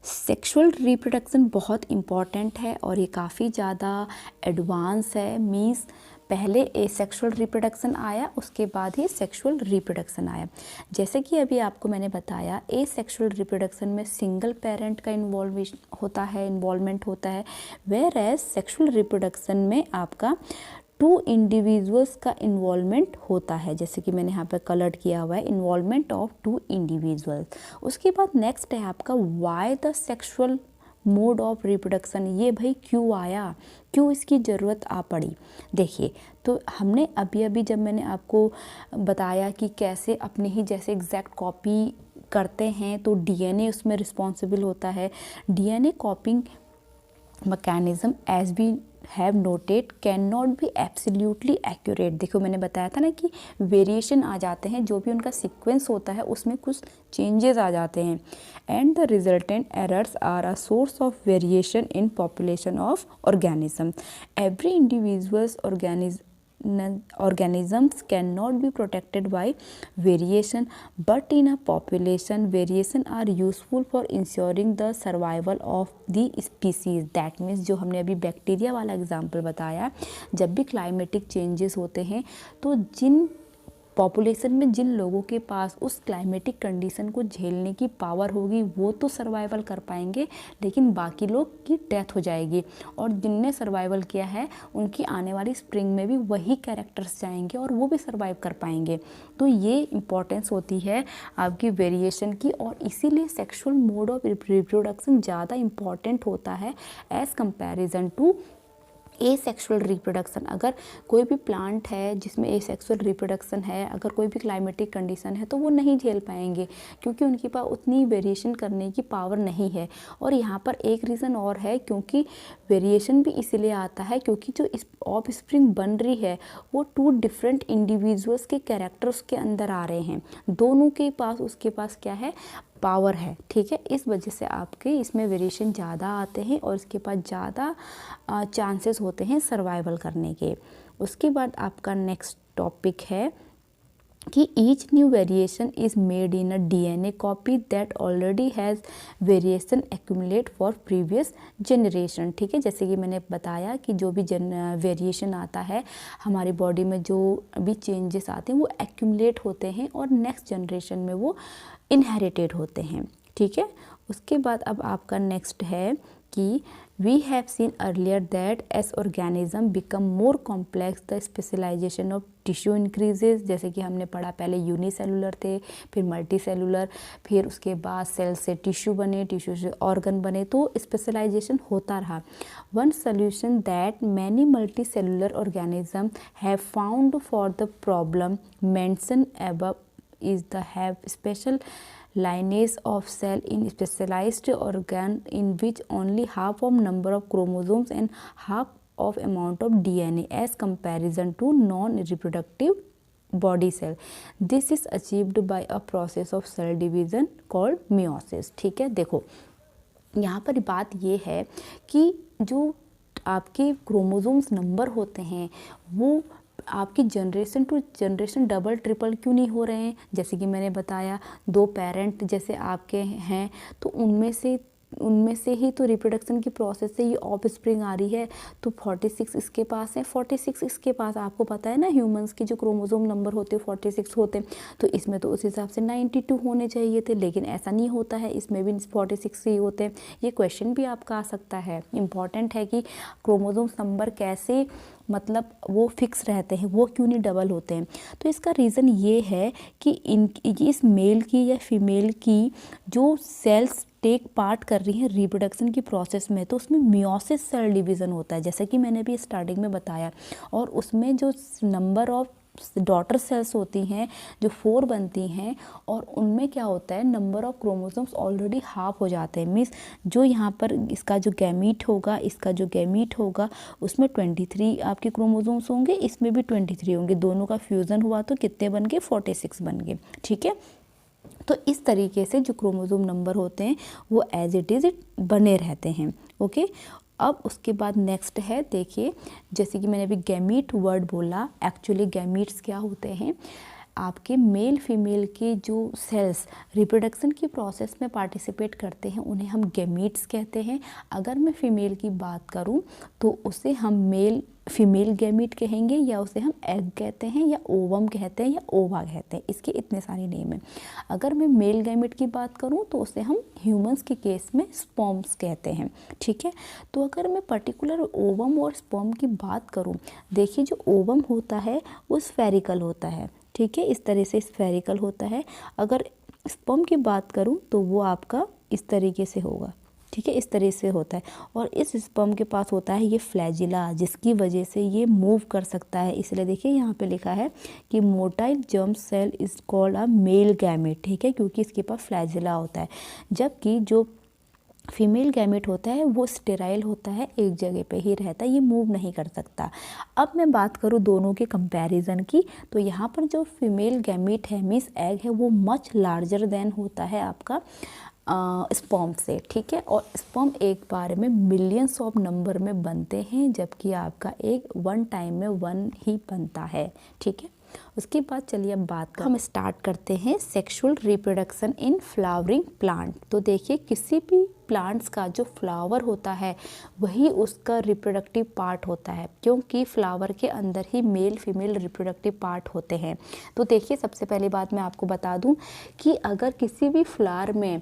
Sexual reproduction बहुत इम्पॉर्टेंट है और ये काफ़ी ज़्यादा एडवांस है। मीन्स पहले एसेक्सुअल रिप्रोडक्शन आया, उसके बाद ही सेक्सुअल रिप्रोडक्शन आया। जैसे कि अभी आपको मैंने बताया, एसेक्सुअल रिप्रोडक्शन में सिंगल पेरेंट का इन्वॉल्वमेंट होता है, वेयर एज सेक्सुअल रिप्रोडक्शन में आपका 2 इंडिविजुअल्स का इन्वॉल्वमेंट होता है। जैसे कि मैंने यहाँ पर कलर्ड किया हुआ है, इन्वॉल्वमेंट ऑफ 2 इंडिविजुअल्स। उसके बाद नेक्स्ट है आपका why the sexual mode of reproduction. ये भाई क्यों आया, क्यों इसकी ज़रूरत आ पड़ी। देखिए, तो हमने अभी जब मैंने आपको बताया कि कैसे अपने ही जैसे एग्जैक्ट कॉपी करते हैं तो डीएनए उसमें रिस्पॉन्सिबल होता है। DNA copying mechanism as we have noted can not be absolutely accurate. देखो मैंने बताया था ना कि वेरिएशन आ जाते हैं, जो भी उनका सीक्वेंस होता है उसमें कुछ चेंजेस आ जाते हैं। And the resultant errors are a source of variation in population of organism. Every individuals organisms cannot be protected by variation, but in a population variation are useful for ensuring the survival of the species. That means जो हमने अभी bacteria वाला example बताया, जब भी climatic changes होते हैं तो जिन पॉपुलेशन में जिन लोगों के पास उस क्लाइमेटिक कंडीशन को झेलने की पावर होगी वो तो सर्वाइवल कर पाएंगे, लेकिन बाकी लोग की डेथ हो जाएगी। और जिनने सर्वाइवल किया है उनकी आने वाली स्प्रिंग में भी वही कैरेक्टर्स जाएंगे और वो भी सर्वाइव कर पाएंगे। तो ये इम्पोर्टेंस होती है आपकी वेरिएशन की, और इसीलिए सेक्सुअल मोड ऑफ रिप्रोडक्शन ज़्यादा इम्पॉर्टेंट होता है as comparison to asexual reproduction. अगर कोई भी प्लांट है जिसमें एसेक्सुअल रिप्रोडक्शन है, अगर कोई भी क्लाइमेटिक कंडीशन है तो वो नहीं झेल पाएंगे, क्योंकि उनके पास उतनी वेरिएशन करने की पावर नहीं है। और यहाँ पर एक रीज़न और है, क्योंकि वेरिएशन भी इसीलिए आता है क्योंकि जो ऑफ स्प्रिंग बन रही है वो 2 डिफरेंट इंडिविजुअल्स के कैरेक्टर्स के अंदर आ रहे हैं, दोनों के पास उसके पास क्या है, पावर है। ठीक है, इस वजह से आपके इसमें वेरिएशन ज़्यादा आते हैं और इसके पास ज़्यादा चांसेस होते हैं सर्वाइवल करने के। उसके बाद आपका नेक्स्ट टॉपिक है कि each new variation is made in a DNA copy that already has variation accumulate for previous generation. ठीक है, जैसे कि मैंने बताया कि जो भी वेरिएशन आता है हमारी बॉडी में, जो भी चेंजेस आते हैं वो एक्यूमुलेट होते हैं और नेक्स्ट जनरेशन में वो इनहेरिटेड होते हैं। ठीक है, उसके बाद अब आपका नेक्स्ट है कि we have seen earlier that as organism become more complex the specialization of tissue increases. जैसे कि हमने पढ़ा, पहले यूनिसेलुलर थे, फिर मल्टी सेलुलर, फिर उसके बाद सेल से टिश्यू बने, टिश्यू से ऑर्गन बने, तो स्पेशलाइजेशन होता रहा। One solution that many multi cellular organism have found for the problem mention above is the have special lineage of cell in specialized organ in which only half of number of chromosomes and half of amount of DNA as comparison to non-reproductive body cell. This is achieved by a process of cell division called meiosis. ठीक है, देखो यहाँ पर बात ये है कि जो आपके क्रोमोसोम्स नंबर होते हैं वो आपकी generation to generation double triple क्यों नहीं हो रहे हैं। जैसे कि मैंने बताया, 2 पेरेंट जैसे आपके हैं तो उनमें से ही तो रिप्रोडक्शन की प्रोसेस से ये ऑफ स्प्रिंग आ रही है। तो 46 इसके पास है, 46 इसके पास, आपको पता है ना ह्यूमंस के जो क्रोमोसोम नंबर होते हैं 46 होते हैं, तो इसमें तो उस हिसाब से 92 होने चाहिए थे, लेकिन ऐसा नहीं होता है, इसमें भी 46 ही होते हैं। ये क्वेश्चन भी आपका आ सकता है। इम्पॉर्टेंट है कि क्रोमोसोम नंबर कैसे मतलब वो फिक्स रहते हैं, वो क्यों नहीं डबल होते हैं। तो इसका रीज़न ये है कि इस मेल की या फीमेल की जो सेल्स टेक पार्ट कर रही हैं रिप्रोडक्शन की प्रोसेस में, तो उसमें मियोसिस सेल डिवीज़न होता है, जैसे कि मैंने भी स्टार्टिंग में बताया। और उसमें जो नंबर ऑफ डॉटर सेल्स होती हैं जो 4 बनती हैं, और उनमें क्या होता है, number of chromosomes already half हो जाते हैं। मीन्स जो यहाँ पर इसका जो गैमीट होगा, इसका जो गैमीट होगा उसमें 23 आपके क्रोमोसोम्स होंगे, इसमें भी 23 होंगे। दोनों का फ्यूज़न हुआ तो कितने बन गए, 46 बन गए। ठीक है, तो इस तरीके से जो क्रोमोसोम नंबर होते हैं वो एज इट इज़ बने रहते हैं। ओके, अब उसके बाद नेक्स्ट है, देखिए जैसे कि मैंने अभी गैमीट वर्ड बोला, एक्चुअली गैमीट्स क्या होते हैं, आपके मेल फीमेल के जो सेल्स रिप्रोडक्शन की प्रोसेस में पार्टिसिपेट करते हैं उन्हें हम गैमीट्स कहते हैं। अगर मैं फीमेल की बात करूं तो उसे हम मेल फीमेल गैमीट कहेंगे, या उसे हम एग कहते हैं, या ओवम कहते हैं, या ओवा कहते हैं। इसके इतने सारे नेम हैं। अगर मैं मेल गैमीट की बात करूं तो उसे हम ह्यूमंस के केस में स्पर्म्स कहते हैं। ठीक है, तो अगर मैं पर्टिकुलर ओवम और स्पर्म की बात करूं, देखिए जो ओवम होता है वो स्फेरिकल होता है। ठीक है, इस तरह से स्फेरिकल होता है। अगर स्पर्म की बात करूं तो वो आपका इस तरीके से होगा। ठीक है, इस तरह से होता है, और इस स्पर्म के पास होता है ये फ्लैजिला, जिसकी वजह से ये मूव कर सकता है। इसलिए देखिए यहाँ पे लिखा है कि motile germ cell is called a male gamete. ठीक है, क्योंकि इसके पास फ्लैजिला होता है, जबकि जो फीमेल गैमेट होता है वो स्टेराइल होता है, एक जगह पे ही रहता है, ये मूव नहीं कर सकता। अब मैं बात करूँ दोनों के कंपैरिजन की, तो यहाँ पर जो फीमेल गैमेट है मीन्स एग है वो मच लार्जर देन होता है आपका स्पर्म से। ठीक है, और स्पर्म एक बार में मिलियंस ऑफ नंबर में बनते हैं, जबकि आपका एक वन टाइम में 1 ही बनता है। ठीक है, उसके बाद चलिए अब बात हम स्टार्ट करते हैं sexual reproduction in flowering plant. तो देखिए किसी भी प्लांट्स का जो फ्लावर होता है वही उसका रिप्रोडक्टिव पार्ट होता है, क्योंकि फ्लावर के अंदर ही मेल फीमेल रिप्रोडक्टिव पार्ट होते हैं। तो देखिए सबसे पहली बात मैं आपको बता दूं कि अगर किसी भी फ्लावर में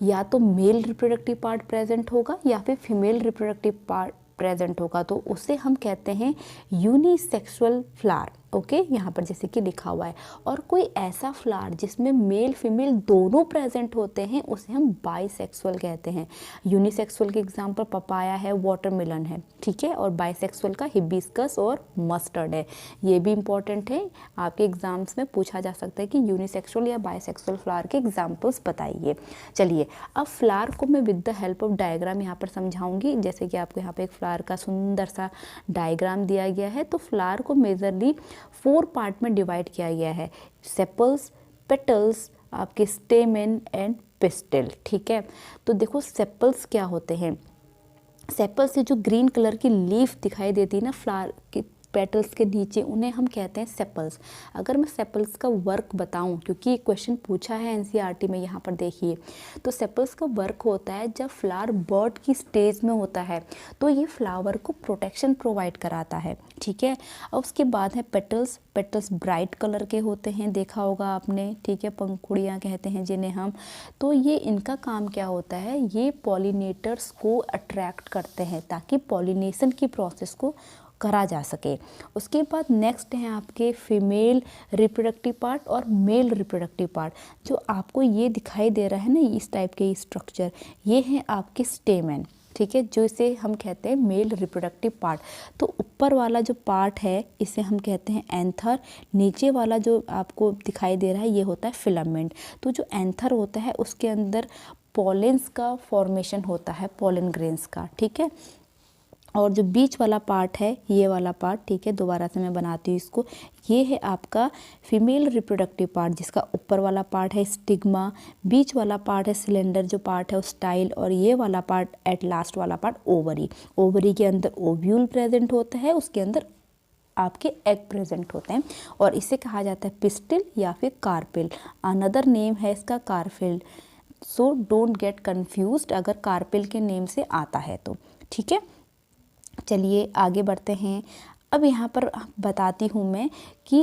या तो मेल रिप्रोडक्टिव पार्ट प्रेजेंट होगा या फिर फीमेल रिप्रोडक्टिव पार्ट प्रेजेंट होगा, तो उसे हम कहते हैं यूनिसेक्सुअल फ्लावर। ओके, यहाँ पर जैसे कि लिखा हुआ है। और कोई ऐसा फ्लावर जिसमें मेल फीमेल दोनों प्रेजेंट होते हैं उसे हम बाइसेक्सुअल कहते हैं। यूनिसेक्सुअल के एग्जांपल पपाया है, वाटरमेलन है। ठीक है, और बाइसेक्सुअल का हिबिस्कस और मस्टर्ड है। ये भी इंपॉर्टेंट है, आपके एग्जाम्स में पूछा जा सकता है कि यूनिसेक्सुअल या बाइसेक्सुअल फ्लावर के एग्जाम्पल्स बताइए। चलिए अब फ्लावर को मैं with the help of diagram यहाँ पर समझाऊंगी। जैसे कि आपको यहाँ पे एक फ्लावर का सुंदर सा डायग्राम दिया गया है। तो फ्लावर को मेजरली 4 पार्ट में डिवाइड किया गया है, सेपल्स, पेटल्स, आपके स्टेमेन एंड पिस्टिल। ठीक है, तो देखो सेपल्स क्या होते हैं। सेपल्स से जो ग्रीन कलर की लीफ दिखाई देती है ना फ्लावर की पेटल्स के नीचे, उन्हें हम कहते हैं सेपल्स। अगर मैं सेपल्स का वर्क बताऊं, क्योंकि क्वेश्चन पूछा है एनसीईआरटी में, यहाँ पर देखिए, तो सेपल्स का वर्क होता है जब फ्लावर बर्ड की स्टेज में होता है तो ये फ्लावर को प्रोटेक्शन प्रोवाइड कराता है। ठीक है, और उसके बाद है पेटल्स। पेटल्स ब्राइट कलर के होते हैं, देखा होगा आपने। ठीक है, पंखुड़ियाँ कहते हैं जिन्हें हम। तो ये इनका काम क्या होता है, ये पॉलिनेटर्स को अट्रैक्ट करते हैं ताकि पॉलिनेशन की प्रोसेस को करा जा सके। उसके बाद नेक्स्ट है आपके फीमेल रिप्रोडक्टिव पार्ट और मेल रिप्रोडक्टिव पार्ट। जो आपको ये दिखाई दे रहा है ना, इस टाइप के स्ट्रक्चर, ये हैं आपके स्टेमेन। ठीक है, जो इसे हम कहते हैं मेल रिप्रोडक्टिव पार्ट। तो ऊपर वाला जो पार्ट है इसे हम कहते हैं एंथर। नीचे वाला जो आपको दिखाई दे रहा है ये होता है फिलामेंट। तो जो एंथर होता है उसके अंदर पॉलेंस का फॉर्मेशन होता है, पोलन ग्रेन्स का। ठीक है, और जो बीच वाला पार्ट है, ये वाला पार्ट, ठीक है, दोबारा से मैं बनाती हूँ इसको, ये है आपका फीमेल रिप्रोडक्टिव पार्ट, जिसका ऊपर वाला पार्ट है स्टिग्मा, बीच वाला पार्ट है सिलेंडर जो पार्ट है स्टाइल, और ये वाला पार्ट एट लास्ट वाला पार्ट ओवरी। ओवरी के अंदर ओव्यूल प्रेजेंट होता है, उसके अंदर आपके एग प्रेजेंट होते हैं, और इसे कहा जाता है पिस्टिल या फिर कार्पेल। अनदर नेम है इसका carpel. So don't get confused अगर कार्पेल के नेम से आता है तो। ठीक है, चलिए आगे बढ़ते हैं। अब यहाँ पर बताती हूँ मैं कि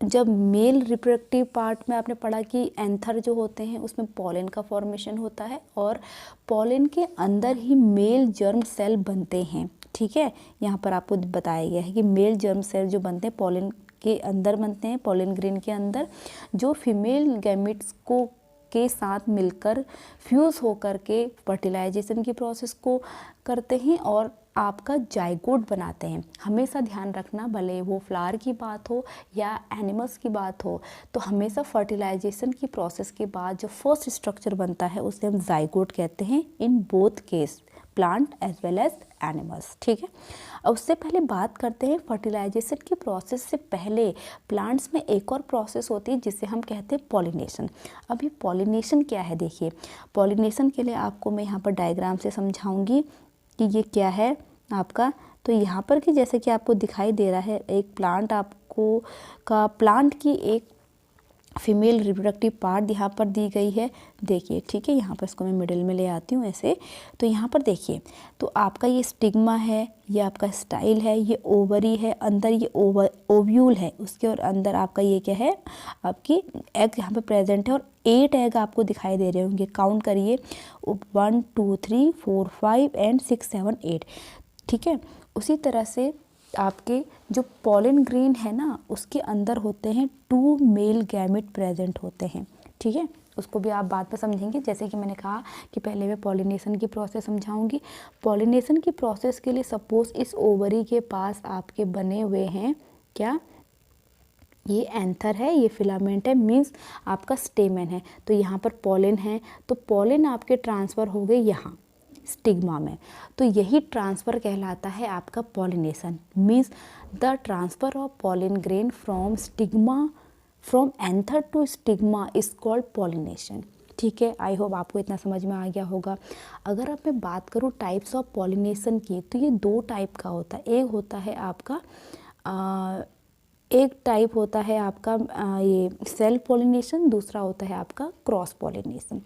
जब मेल रिप्रोडक्टिव पार्ट में आपने पढ़ा कि एंथर जो होते हैं उसमें पॉलन का फॉर्मेशन होता है, और पॉलन के अंदर ही मेल जर्म सेल बनते हैं। ठीक है, यहाँ पर आपको बताया गया है कि मेल जर्म सेल जो बनते हैं पॉलन के अंदर बनते हैं, पॉलन ग्रेन के अंदर, जो फीमेल गैमेट्स को के साथ मिलकर फ्यूज़ होकर के फर्टिलाइजेशन की प्रोसेस को करते हैं और आपका जाइगोट बनाते हैं। हमेशा ध्यान रखना, भले वो फ्लावर की बात हो या एनिमल्स की बात हो, तो हमेशा फर्टिलाइजेशन की प्रोसेस के बाद जो फर्स्ट स्ट्रक्चर बनता है उसे हम जाइगोट कहते हैं, in both case plant as well as animals. ठीक है, अब उससे पहले बात करते हैं फर्टिलाइजेशन की प्रोसेस से पहले प्लांट्स में एक और प्रोसेस होती है जिसे हम कहते हैं पॉलिनेशन। अभी पॉलिनेशन क्या है, देखिए पॉलिनेशन के लिए आपको मैं यहाँ पर डायग्राम से समझाऊंगी कि ये क्या है आपका। तो यहाँ पर कि जैसे कि आपको दिखाई दे रहा है एक प्लांट आपको का प्लांट की एक फीमेल रिप्रोडक्टिव पार्ट यहाँ पर दी गई है, देखिए। ठीक है, यहाँ पर इसको मैं मिडिल में ले आती हूँ ऐसे। तो यहाँ पर देखिए, तो आपका ये स्टिग्मा है, ये आपका स्टाइल है, ये ओवरी है, अंदर ये ओव्यूल है उसके, और अंदर आपका ये क्या है, आपकी एग यहाँ पे प्रेजेंट है। और 8 एग आपको दिखाई दे रहे होंगे, काउंट करिए 1 2 3 4 5 एंड 6 7 8। ठीक है, उसी तरह से आपके जो पॉलन ग्रेन है ना, उसके अंदर होते हैं 2 मेल गैमेट प्रेजेंट होते हैं। ठीक है, उसको भी आप बाद में समझेंगे। जैसे कि मैंने कहा कि पहले मैं पॉलिनेशन की प्रोसेस समझाऊंगी। पॉलिनेशन की प्रोसेस के लिए सपोज इस ओवरी के पास आपके बने हुए हैं क्या, ये एंथर है, ये फिलामेंट है, मीन्स आपका स्टेमन है। तो यहाँ पर पॉलन है, तो पॉलन आपके ट्रांसफ़र हो गए यहाँ स्टिग्मा में। तो यही ट्रांसफ़र कहलाता है आपका pollination, means the transfer of pollen grain from stigma, from anther to stigma is called pollination. ठीक है, आई होप आपको इतना समझ में आ गया होगा। अगर अब मैं बात करूँ टाइप्स ऑफ पॉलिनेशन की, तो ये 2 टाइप का होता है। एक होता है आपका एक टाइप होता है आपका ये सेल्फ पॉलिनेशन, दूसरा होता है आपका क्रॉस पॉलिनेशन।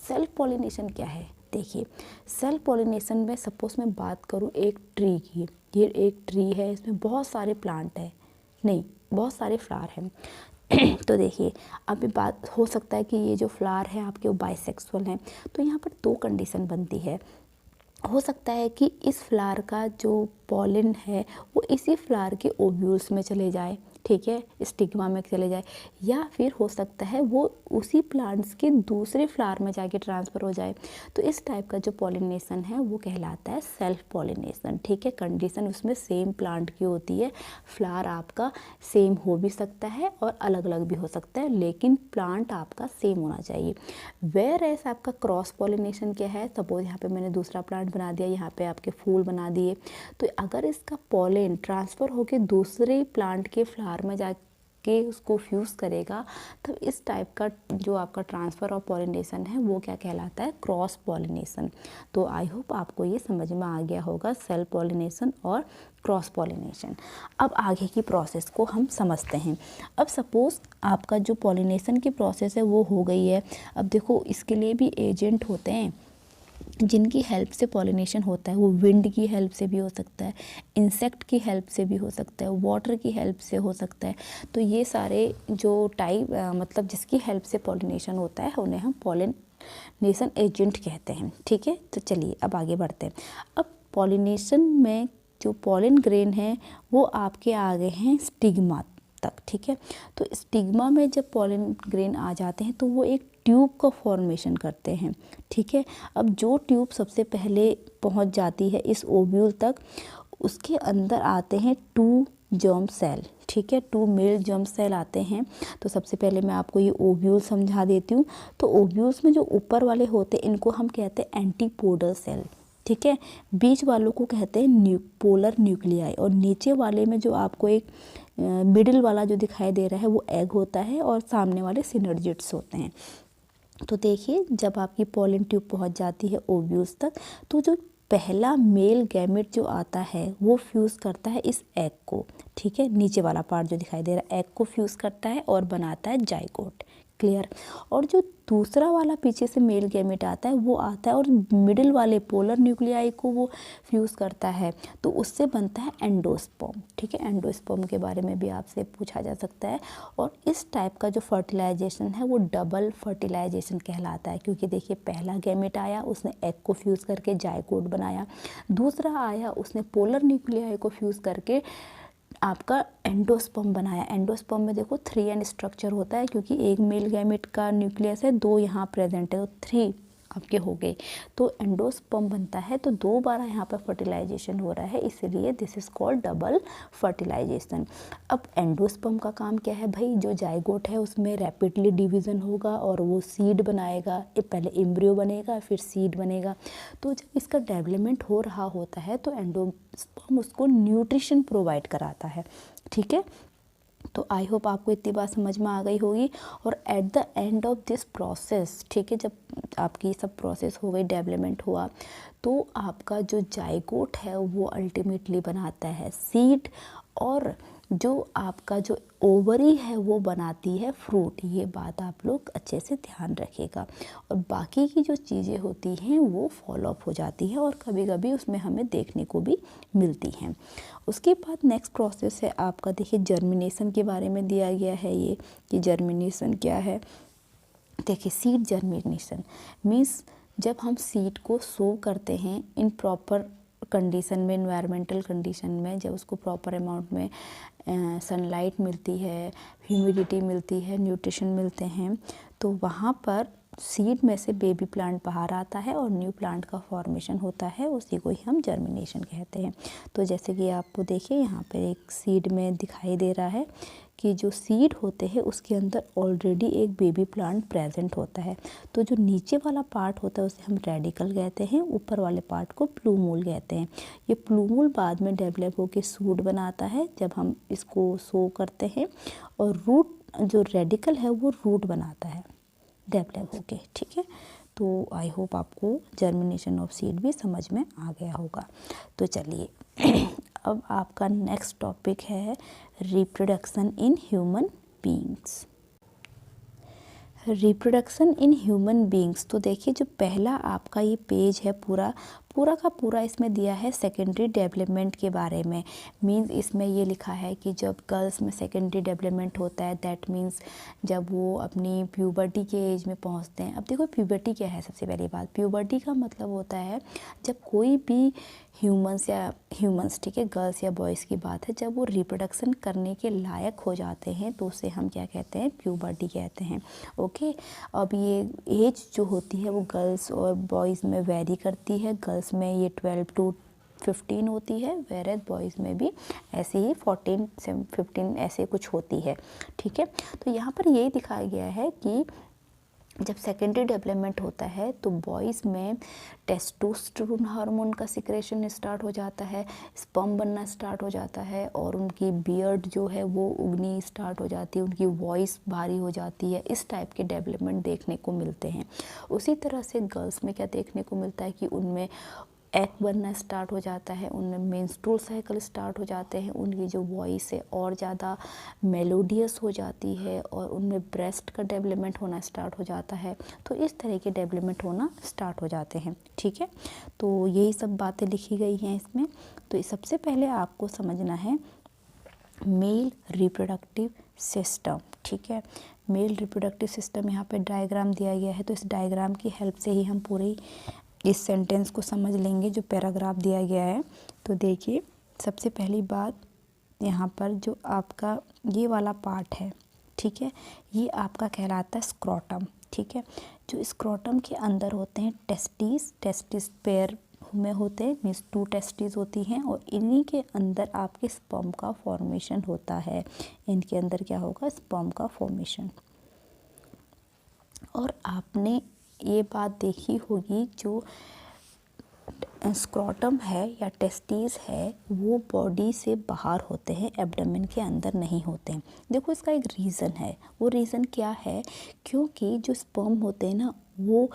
सेल्फ पॉलिनेशन क्या है, देखिए सेल्फ पॉलिनेशन में सपोज मैं बात करूँ एक ट्री की, ये एक ट्री है, इसमें बहुत सारे प्लांट है, नहीं बहुत सारे फ्लावर हैं। तो देखिए अभी बात हो सकता है कि ये जो फ्लावर है आपके वो बाइसेक्सुअल हैं। तो यहाँ पर 2 कंडीशन बनती है। हो सकता है कि इस फ्लावर का जो पॉलन है वो इसी फ्लावर के ओव्यूल्स में चले जाए, ठीक है, स्टिग्मा में चले जाए, या फिर हो सकता है वो उसी प्लांट्स के दूसरे फ्लावर में जाके ट्रांसफ़र हो जाए। तो इस टाइप का जो पॉलिनेशन है वो कहलाता है सेल्फ पॉलिनेशन। ठीक है, कंडीशन उसमें सेम प्लांट की होती है, फ्लावर आपका सेम हो भी सकता है और अलग अलग भी हो सकता है, लेकिन प्लांट आपका सेम होना चाहिए। वेयर एस आपका क्रॉस पॉलिनेशन क्या है, सपोज यहाँ पे मैंने दूसरा प्लांट बना दिया, यहाँ पे आपके फूल बना दिए, तो अगर इसका पॉलन ट्रांसफ़र होकर दूसरे प्लांट के फ्लावर में जाके उसको फ्यूज़ करेगा, तब इस टाइप का जो आपका ट्रांसफ़र ऑफ पॉलिनेशन है वो क्या कहलाता है, क्रॉस पॉलिनेशन। तो आई होप आपको ये समझ में आ गया होगा सेल्फ पॉलिनेशन और क्रॉस पॉलिनेशन। अब आगे की प्रोसेस को हम समझते हैं। अब सपोज़ आपका जो पॉलिनेशन की प्रोसेस है वो हो गई है। अब देखो इसके लिए भी एजेंट होते हैं जिनकी हेल्प से पॉलिनेशन होता है। वो विंड की हेल्प से भी हो सकता है, इंसेक्ट की हेल्प से भी हो सकता है, वाटर की हेल्प से हो सकता है। तो ये सारे जो टाइप मतलब जिसकी हेल्प से पॉलिनेशन होता है उन्हें हम पॉलिनेशन एजेंट कहते हैं। ठीक है, तो चलिए अब आगे बढ़ते हैं। अब पॉलिनेशन में जो पॉलन ग्रेन है वो आपके आ गए हैं स्टिग्मा तक। ठीक है, तो स्टिग्मा में जब पॉलन ग्रेन आ जाते हैं तो वो एक ट्यूब का फॉर्मेशन करते हैं। ठीक है, अब जो ट्यूब सबसे पहले पहुंच जाती है इस ओव्यूल तक, उसके अंदर आते हैं 2 जर्म सेल। ठीक है, 2 मेल जर्म सेल आते हैं। तो सबसे पहले मैं आपको ये ओव्यूल समझा देती हूँ। तो ओव्यूल्स में जो ऊपर वाले होते हैं इनको हम कहते हैं एंटीपोडल सेल। ठीक है, बीच वालों को कहते हैं पोलर न्यूक्लियाई, और नीचे वाले में जो आपको एक मिडिल वाला जो दिखाई दे रहा है वो एग होता है, और सामने वाले सिनर्जिड्स होते हैं। तो देखिए जब आपकी पॉलन ट्यूब पहुंच जाती है ओव्यूल्स तक, तो जो पहला मेल गैमेट जो आता है वो फ्यूज़ करता है इस एग को। ठीक है, नीचे वाला पार्ट जो दिखाई दे रहा है एग को फ्यूज़ करता है और बनाता है जाइगोट। क्लियर। और जो दूसरा वाला पीछे से मेल गैमेट आता है वो आता है और मिडिल वाले पोलर न्यूक्लियाई को वो फ्यूज़ करता है, तो उससे बनता है एंडोस्पर्म। ठीक है, एंडोस्पर्म के बारे में भी आपसे पूछा जा सकता है। और इस टाइप का जो फर्टिलाइजेशन है वो डबल फर्टिलाइजेशन कहलाता है, क्योंकि देखिए पहला गैमेट आया उसने एग को फ्यूज़ करके जाइगोट बनाया, दूसरा आया उसने पोलर न्यूक्लियाई को फ्यूज़ करके आपका एंडोस्पर्म बनाया। एंडोस्पर्म में देखो 3 स्ट्रक्चर होता है, क्योंकि एक मेल गैमेट का न्यूक्लियस है, 2 यहाँ प्रेजेंट है, तो 3 आपके हो गए। तो एंडोस्पर्म बनता है, तो 2 बार यहाँ पर फर्टिलाइजेशन हो रहा है, इसीलिए this is called double fertilization. अब एंडोस्पर्म का काम क्या है भाई, जो जाइगोट है उसमें रैपिडली डिवीज़न होगा और वो सीड बनाएगा। पहले एम्ब्रियो बनेगा, फिर सीड बनेगा। तो जब इसका डेवलपमेंट हो रहा होता है तो एंडोस्पर्म उसको न्यूट्रिशन प्रोवाइड कराता है। ठीक है, तो आई होप आपको इतनी बात समझ में आ गई होगी। और at the end of this process, ठीक है, जब आपकी सब प्रोसेस हो गई, डेवलपमेंट हुआ, तो आपका जो जाइगोट है वो अल्टीमेटली बनाता है सीड, और जो आपका जो ओवरी है वो बनाती है फ्रूट। ये बात आप लोग अच्छे से ध्यान रखिएगा। और बाकी की जो चीज़ें होती हैं वो फॉलो अप हो जाती है, और कभी कभी उसमें हमें देखने को भी मिलती हैं। उसके बाद नेक्स्ट प्रोसेस है आपका, देखिए जर्मिनेशन के बारे में दिया गया है ये, कि जर्मिनेशन क्या है। देखिए सीड जर्मिनेशन मीन्स जब हम सीड को सो करते हैं इन प्रॉपर कंडीशन में, इन्वायरमेंटल कंडीशन में, जब उसको प्रॉपर अमाउंट में सनलाइट मिलती है, ह्यूमिडिटी मिलती है, न्यूट्रिशन मिलते हैं, तो वहाँ पर सीड में से बेबी प्लांट बाहर आता है और न्यू प्लांट का फॉर्मेशन होता है। उसी को ही हम जर्मिनेशन कहते हैं। तो जैसे कि आपको देखिए यहाँ पर एक सीड में दिखाई दे रहा है कि जो सीड होते हैं उसके अंदर ऑलरेडी एक बेबी प्लांट प्रेजेंट होता है। तो जो नीचे वाला पार्ट होता है उसे हम रेडिकल कहते हैं, ऊपर वाले पार्ट को प्लूमूल कहते हैं। ये प्लूमूल बाद में डेवलप होकर सूट बनाता है जब हम इसको सो करते हैं, और रूट जो रेडिकल है वो रूट बनाता है डेवलप होके। ठीक है, तो आई होप आपको जर्मिनेशन ऑफ सीड भी समझ में आ गया होगा। तो चलिए अब आपका नेक्स्ट टॉपिक है reproduction in human beings. Reproduction in human beings, तो देखिए जो पहला आपका ये पेज है पूरा का पूरा इसमें दिया है सेकेंडरी डेवलपमेंट के बारे में। मींस इसमें ये लिखा है कि जब गर्ल्स में सेकेंडरी डेवलपमेंट होता है, दैट मींस जब वो अपनी प्यूबर्टी के एज में पहुंचते हैं। अब देखो प्यूबर्टी क्या है, सबसे पहली बात, प्यूबर्टी का मतलब होता है जब कोई भी ह्यूमंस, ठीक है, गर्ल्स या बॉयज़ की बात है, जब वो रिप्रोडक्शन करने के लायक हो जाते हैं तो उसे हम क्या कहते हैं, प्यूबर्टी कहते हैं। ओके, अब ये एज जो होती है वो गर्ल्स और बॉयज़ में वेरी करती है। गर्ल्स में ये 12 to 15 होती है, वेरेज बॉयज़ में भी ऐसे ही 14 से 15 ऐसे कुछ होती है। ठीक है, तो यहाँ पर यही दिखाया गया है कि जब सेकेंडरी डेवलपमेंट होता है तो बॉयज़ में टेस्टोस्टेरोन हार्मोन का सिक्रेशन स्टार्ट हो जाता है, स्पर्म बनना स्टार्ट हो जाता है, और उनकी बियर्ड जो है वो उगनी स्टार्ट हो जाती है, उनकी वॉइस भारी हो जाती है। इस टाइप के डेवलपमेंट देखने को मिलते हैं। उसी तरह से गर्ल्स में क्या देखने को मिलता है कि उनमें एग बनना स्टार्ट हो जाता है, उनमें मेंस्ट्रुअल साइकिल स्टार्ट हो जाते हैं, उनकी जो वॉइस है और ज़्यादा मेलोडियस हो जाती है, और उनमें ब्रेस्ट का डेवलपमेंट होना स्टार्ट हो जाता है। तो इस तरह के डेवलपमेंट होना स्टार्ट हो जाते हैं। ठीक है, तो यही सब बातें लिखी गई हैं इसमें। तो सबसे पहले आपको समझना है मेल रिप्रोडक्टिव सिस्टम। ठीक है, मेल रिप्रोडक्टिव सिस्टम यहाँ पे डायग्राम दिया गया है, तो इस डायग्राम की हेल्प से ही हम पूरी इस सेंटेंस को समझ लेंगे जो पैराग्राफ दिया गया है। तो देखिए सबसे पहली बात, यहाँ पर जो आपका ये वाला पार्ट है, ठीक है, ये आपका कहलाता है स्क्रोटम। ठीक है, जो स्क्रोटम के अंदर होते हैं टेस्टिस पेयर में होते हैं, मीन्स 2 टेस्टिस होती हैं, और इन्हीं के अंदर आपके स्पर्म का फॉर्मेशन होता है। इनके अंदर क्या होगा, स्पर्म का फॉर्मेशन। और आपने ये बात देखी होगी, जो स्क्रोटम है या टेस्टिस है वो बॉडी से बाहर होते हैं, एब्डोमेन के अंदर नहीं होते हैं। देखो इसका एक रीज़न है, वो रीज़न क्या है, क्योंकि जो स्पर्म होते हैं ना वो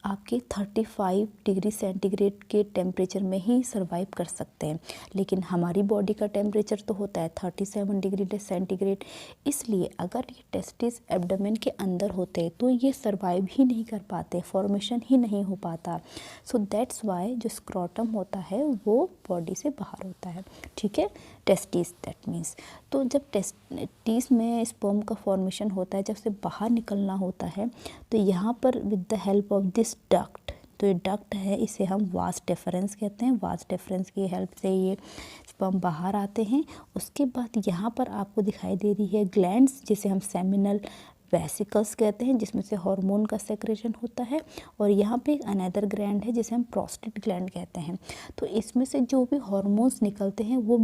आपके 35 डिग्री सेंटीग्रेड के टेम्परेचर में ही सर्वाइव कर सकते हैं, लेकिन हमारी बॉडी का टेम्परेचर तो होता है 37 डिग्री सेंटीग्रेड। इसलिए अगर ये टेस्टिस एब्डोमेन के अंदर होते तो ये सर्वाइव ही नहीं कर पाते, फॉर्मेशन ही नहीं हो पाता। सो दैट्स वाई जो स्क्रोटम होता है वो बॉडी से बाहर होता है। ठीक है, टेस्टिस दैट मीन्स, तो जब टेस्टिस में स्पर्म का फॉर्मेशन होता है, जब से बाहर निकलना होता है, तो यहाँ पर with the help of this duct, तो ये डक्ट है, इसे हम वास डेफरेंस कहते हैं। वास डेफरेंस की हेल्प से ये स्पर्म बाहर आते हैं। उसके बाद यहाँ पर आपको दिखाई दे रही है ग्लैंड्स, जिसे हम सेमिनल वेसिकल्स कहते हैं, जिसमें से हार्मोन का सेक्रेशन होता है। और यहाँ पे एक अनदर ग्लैंड है जिसे हम प्रोस्टेट ग्लैंड कहते हैं। तो इसमें से जो भी हार्मोन्स निकलते हैं वो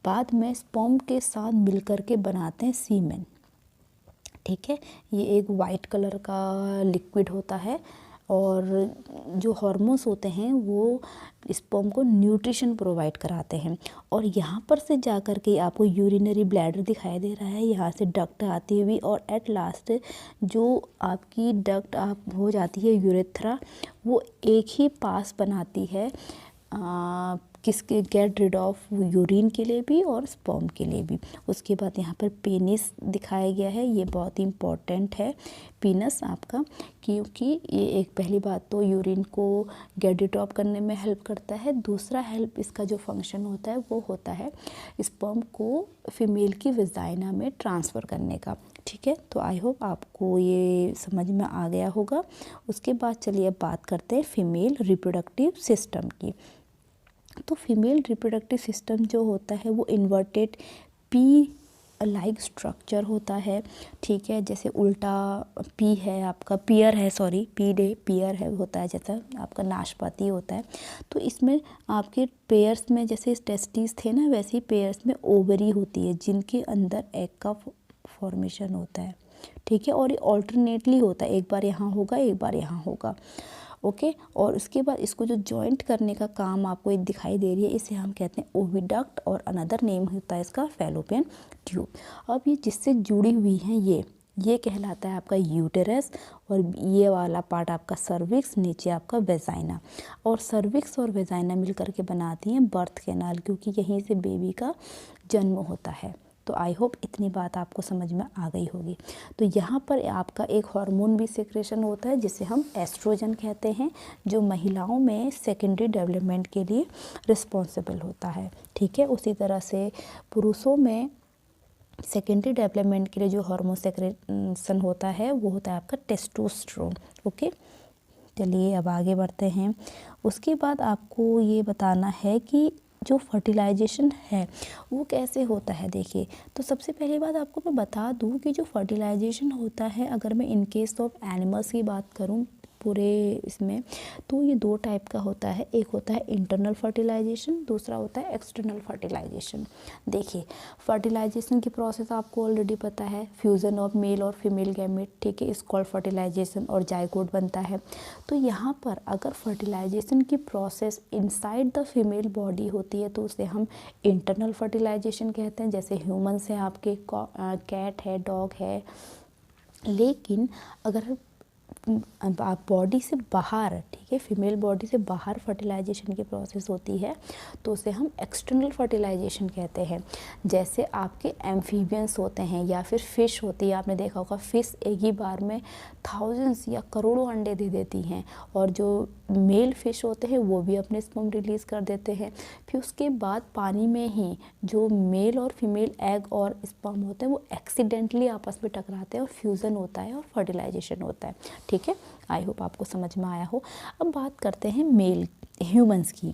बाद में स्पर्म के साथ मिलकर के बनाते हैं सीमेन। ठीक है, ये एक वाइट कलर का लिक्विड होता है और जो हार्मोन्स होते हैं वो स्पर्म को न्यूट्रिशन प्रोवाइड कराते हैं। और यहाँ पर से जा कर के आपको यूरिनरी ब्लैडर दिखाई दे रहा है, यहाँ से डक्ट आती हुई और एट लास्ट जो आपकी डक्ट आप हो जाती है यूरेथ्रा, वो एक ही पास बनाती है किसके गेट रिड ऑफ यूरिन के लिए भी और स्पर्म के लिए भी। उसके बाद यहाँ पर पेनिस दिखाया गया है, ये बहुत ही इम्पॉर्टेंट है पीनस आपका, क्योंकि ये एक पहली बात तो यूरिन को गेट रिड ऑफ करने में हेल्प करता है। दूसरा हेल्प इसका जो फंक्शन होता है वो होता है स्पर्म को फीमेल की वेजाइना में ट्रांसफ़र करने का। ठीक है, तो आई होप आपको ये समझ में आ गया होगा। उसके बाद चलिए अब बात करते हैं फीमेल रिप्रोडक्टिव सिस्टम की। तो फीमेल रिप्रोडक्टिव सिस्टम जो होता है वो इन्वर्टेड पी लाइक स्ट्रक्चर होता है। ठीक है, जैसे उल्टा पी है आपका, पियर है, सॉरी पी डे पियर है होता है, जैसा आपका नाशपाती होता है। तो इसमें आपके पेयर्स में जैसे टेस्टिस थे ना, वैसे ही पेयर्स में ओवरी होती है जिनके अंदर एग का फॉर्मेशन होता है। ठीक है, और ये ऑल्टरनेटली होता है, एक बार यहाँ होगा एक बार यहाँ होगा। ओके, और उसके बाद इसको जो जॉइंट करने का काम आपको एक दिखाई दे रही है, इसे हम कहते हैं ओविडक्ट और अनदर नेम होता है इसका फैलोपियन ट्यूब। अब ये जिससे जुड़ी हुई हैं ये कहलाता है आपका यूटेरस, और ये वाला पार्ट आपका सर्विक्स, नीचे आपका वेजाइना। और सर्विक्स और वेजाइना मिलकर के बनाती हैं बर्थ कैनाल, क्योंकि यहीं से बेबी का जन्म होता है। तो आई होप इतनी बात आपको समझ में आ गई होगी। तो यहाँ पर आपका एक हार्मोन भी सेक्रेशन होता है जिसे हम एस्ट्रोजन कहते हैं, जो महिलाओं में सेकेंडरी डेवलपमेंट के लिए रिस्पॉन्सिबल होता है। ठीक है, उसी तरह से पुरुषों में सेकेंडरी डेवलपमेंट के लिए जो हार्मोन सेक्रेशन होता है वो होता है आपका टेस्टोस्टेरोन। ओके, चलिए अब आगे बढ़ते हैं। उसके बाद आपको ये बताना है कि जो फर्टिलाइजेशन है वो कैसे होता है। देखिए, तो सबसे पहली बात आपको मैं बता दूं कि जो फर्टिलाइजेशन होता है, अगर मैं इन केस ऑफ एनिमल्स की बात करूं पूरे इसमें, तो ये दो टाइप का होता है। एक होता है इंटरनल फर्टिलाइजेशन, दूसरा होता है एक्सटर्नल फर्टिलाइजेशन। देखिए, फर्टिलाइजेशन की प्रोसेस आपको ऑलरेडी पता है, फ्यूज़न ऑफ मेल और फीमेल गैमेट, ठीक है, इस कॉल्ड फर्टिलाइजेशन, और जाइगोट बनता है। तो यहाँ पर अगर फर्टिलाइजेशन की process inside the female body होती है तो उसे हम इंटरनल फर्टिलाइजेशन कहते हैं। जैसे ह्यूमन्स हैं आपके, कैट है, डॉग है। लेकिन अगर आप बॉडी से बाहर, ठीक है, फीमेल बॉडी से बाहर फर्टिलाइजेशन की प्रोसेस होती है तो उसे हम एक्सटर्नल फर्टिलाइजेशन कहते हैं। जैसे आपके एम्फीबियंस होते हैं या फिर फ़िश होती है, आपने देखा होगा फ़िश एक ही बार में थाउजेंड्स या करोड़ों अंडे दे देती हैं, और जो मेल फ़िश होते हैं वो भी अपने स्पर्म रिलीज़ कर देते हैं। फिर उसके बाद पानी में ही जो मेल और फीमेल एग और स्पर्म होते हैं वो एक्सीडेंटली आपस में टकराते हैं और फ्यूज़न होता है और फर्टिलाइजेशन होता है। ठीक है, आई होप आपको समझ में आया हो। अब बात करते हैं मेल ह्यूमंस की।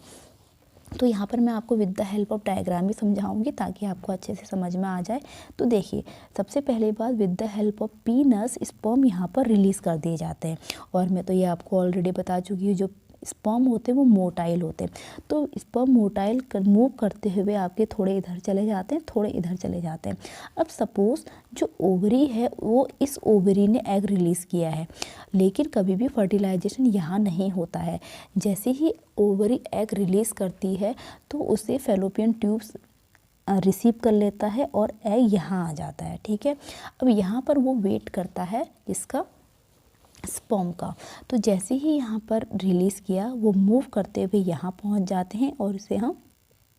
तो यहाँ पर मैं आपको with the help of diagram भी समझाऊंगी ताकि आपको अच्छे से समझ में आ जाए। तो देखिए, सबसे पहले बात, with the help of पीनस sperm यहाँ पर रिलीज़ कर दिए जाते हैं। और मैं तो ये आपको ऑलरेडी बता चुकी हूँ, जो स्पर्म होते हैं वो मोटाइल होते हैं। तो स्पर्म मोटाइल मूव करते हुए आपके थोड़े इधर चले जाते हैं, थोड़े इधर चले जाते हैं। अब सपोज़ जो ओवरी है वो, इस ओवरी ने एग रिलीज़ किया है, लेकिन कभी भी फर्टिलाइजेशन यहाँ नहीं होता है। जैसे ही ओवरी एग रिलीज़ करती है तो उसे फैलोपियन ट्यूब्स रिसीव कर लेता है और एग यहाँ आ जाता है। ठीक है, अब यहाँ पर वो वेट करता है इसका स्पर्म का। तो जैसे ही यहाँ पर रिलीज़ किया वो मूव करते हुए यहाँ पहुँच जाते हैं और इसे हम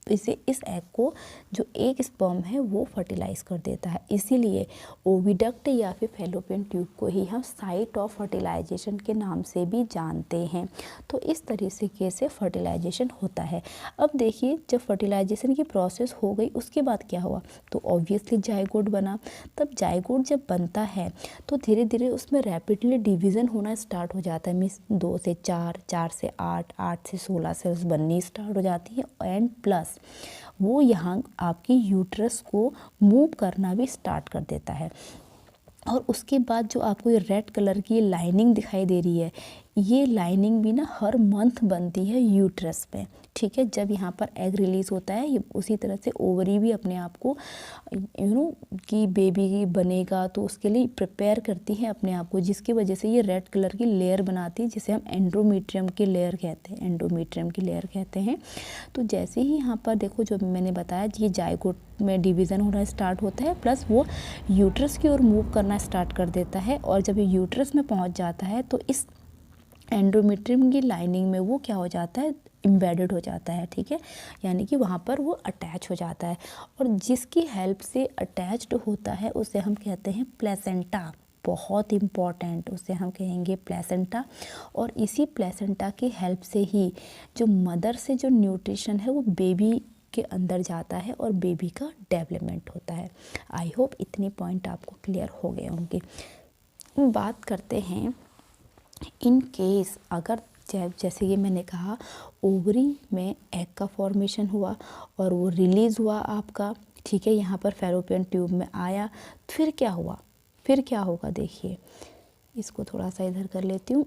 इसे इस एग को जो एक स्पर्म है वो फर्टिलाइज कर देता है। इसीलिए ओविडक्ट या फिर फैलोपियन ट्यूब को ही हम साइट ऑफ फर्टिलाइजेशन के नाम से भी जानते हैं। तो इस तरीके से फर्टिलाइजेशन होता है। अब देखिए, जब फर्टिलाइजेशन की प्रोसेस हो गई उसके बाद क्या हुआ, तो ऑब्वियसली जाइगोट बना। तब जाइगोट जब बनता है तो धीरे धीरे उसमें रैपिडली डिवीज़न होना स्टार्ट हो जाता है। मीन्स 2 से 4, 4 से 8, 8 से 16 सेल्स बननी स्टार्ट हो जाती है। एंड प्लस वो यहाँ आपकी यूट्रस को मूव करना भी स्टार्ट कर देता है। और उसके बाद जो आपको ये रेड कलर की लाइनिंग दिखाई दे रही है, ये लाइनिंग भी ना हर मंथ बनती है यूट्रस पे, ठीक है। जब यहाँ पर एग रिलीज़ होता है, ये उसी तरह से ओवरी भी अपने आप को कि बेबी बनेगा तो उसके लिए प्रिपेयर करती है अपने आप को, जिसकी वजह से ये रेड कलर की लेयर बनाती है, जिसे हम एंडोमेट्रियम की लेयर कहते हैं, एंडोमेट्रियम की लेयर कहते हैं। तो जैसे ही यहाँ पर देखो, जो मैंने बताया, ये जाइगोट में डिवीज़न होना स्टार्ट होता है, प्लस वो यूट्रस की ओर मूव करना स्टार्ट कर देता है। और जब ये यूट्रस में पहुँच जाता है तो इस एंडोमेट्रियम की लाइनिंग में वो क्या हो जाता है, एम्बेडेड हो जाता है, ठीक है। यानी कि वहाँ पर वो अटैच हो जाता है, और जिसकी हेल्प से अटैच्ड होता है उसे हम कहते हैं प्लेसेंटा। बहुत इम्पॉर्टेंट, उसे हम कहेंगे प्लेसेंटा। और इसी प्लेसेंटा की हेल्प से ही जो मदर से जो न्यूट्रिशन है वो बेबी के अंदर जाता है और बेबी का डेवलपमेंट होता है। आई होप इतनी पॉइंट आपको क्लियर हो गए होंगे। बात करते हैं इन केस अगर जैसे कि मैंने कहा, ओवरी में एग का फॉर्मेशन हुआ और वो रिलीज़ हुआ आपका, ठीक है, यहाँ पर फैलोपियन ट्यूब में आया, फिर क्या हुआ, फिर क्या होगा, देखिए इसको थोड़ा सा इधर कर लेती हूँ।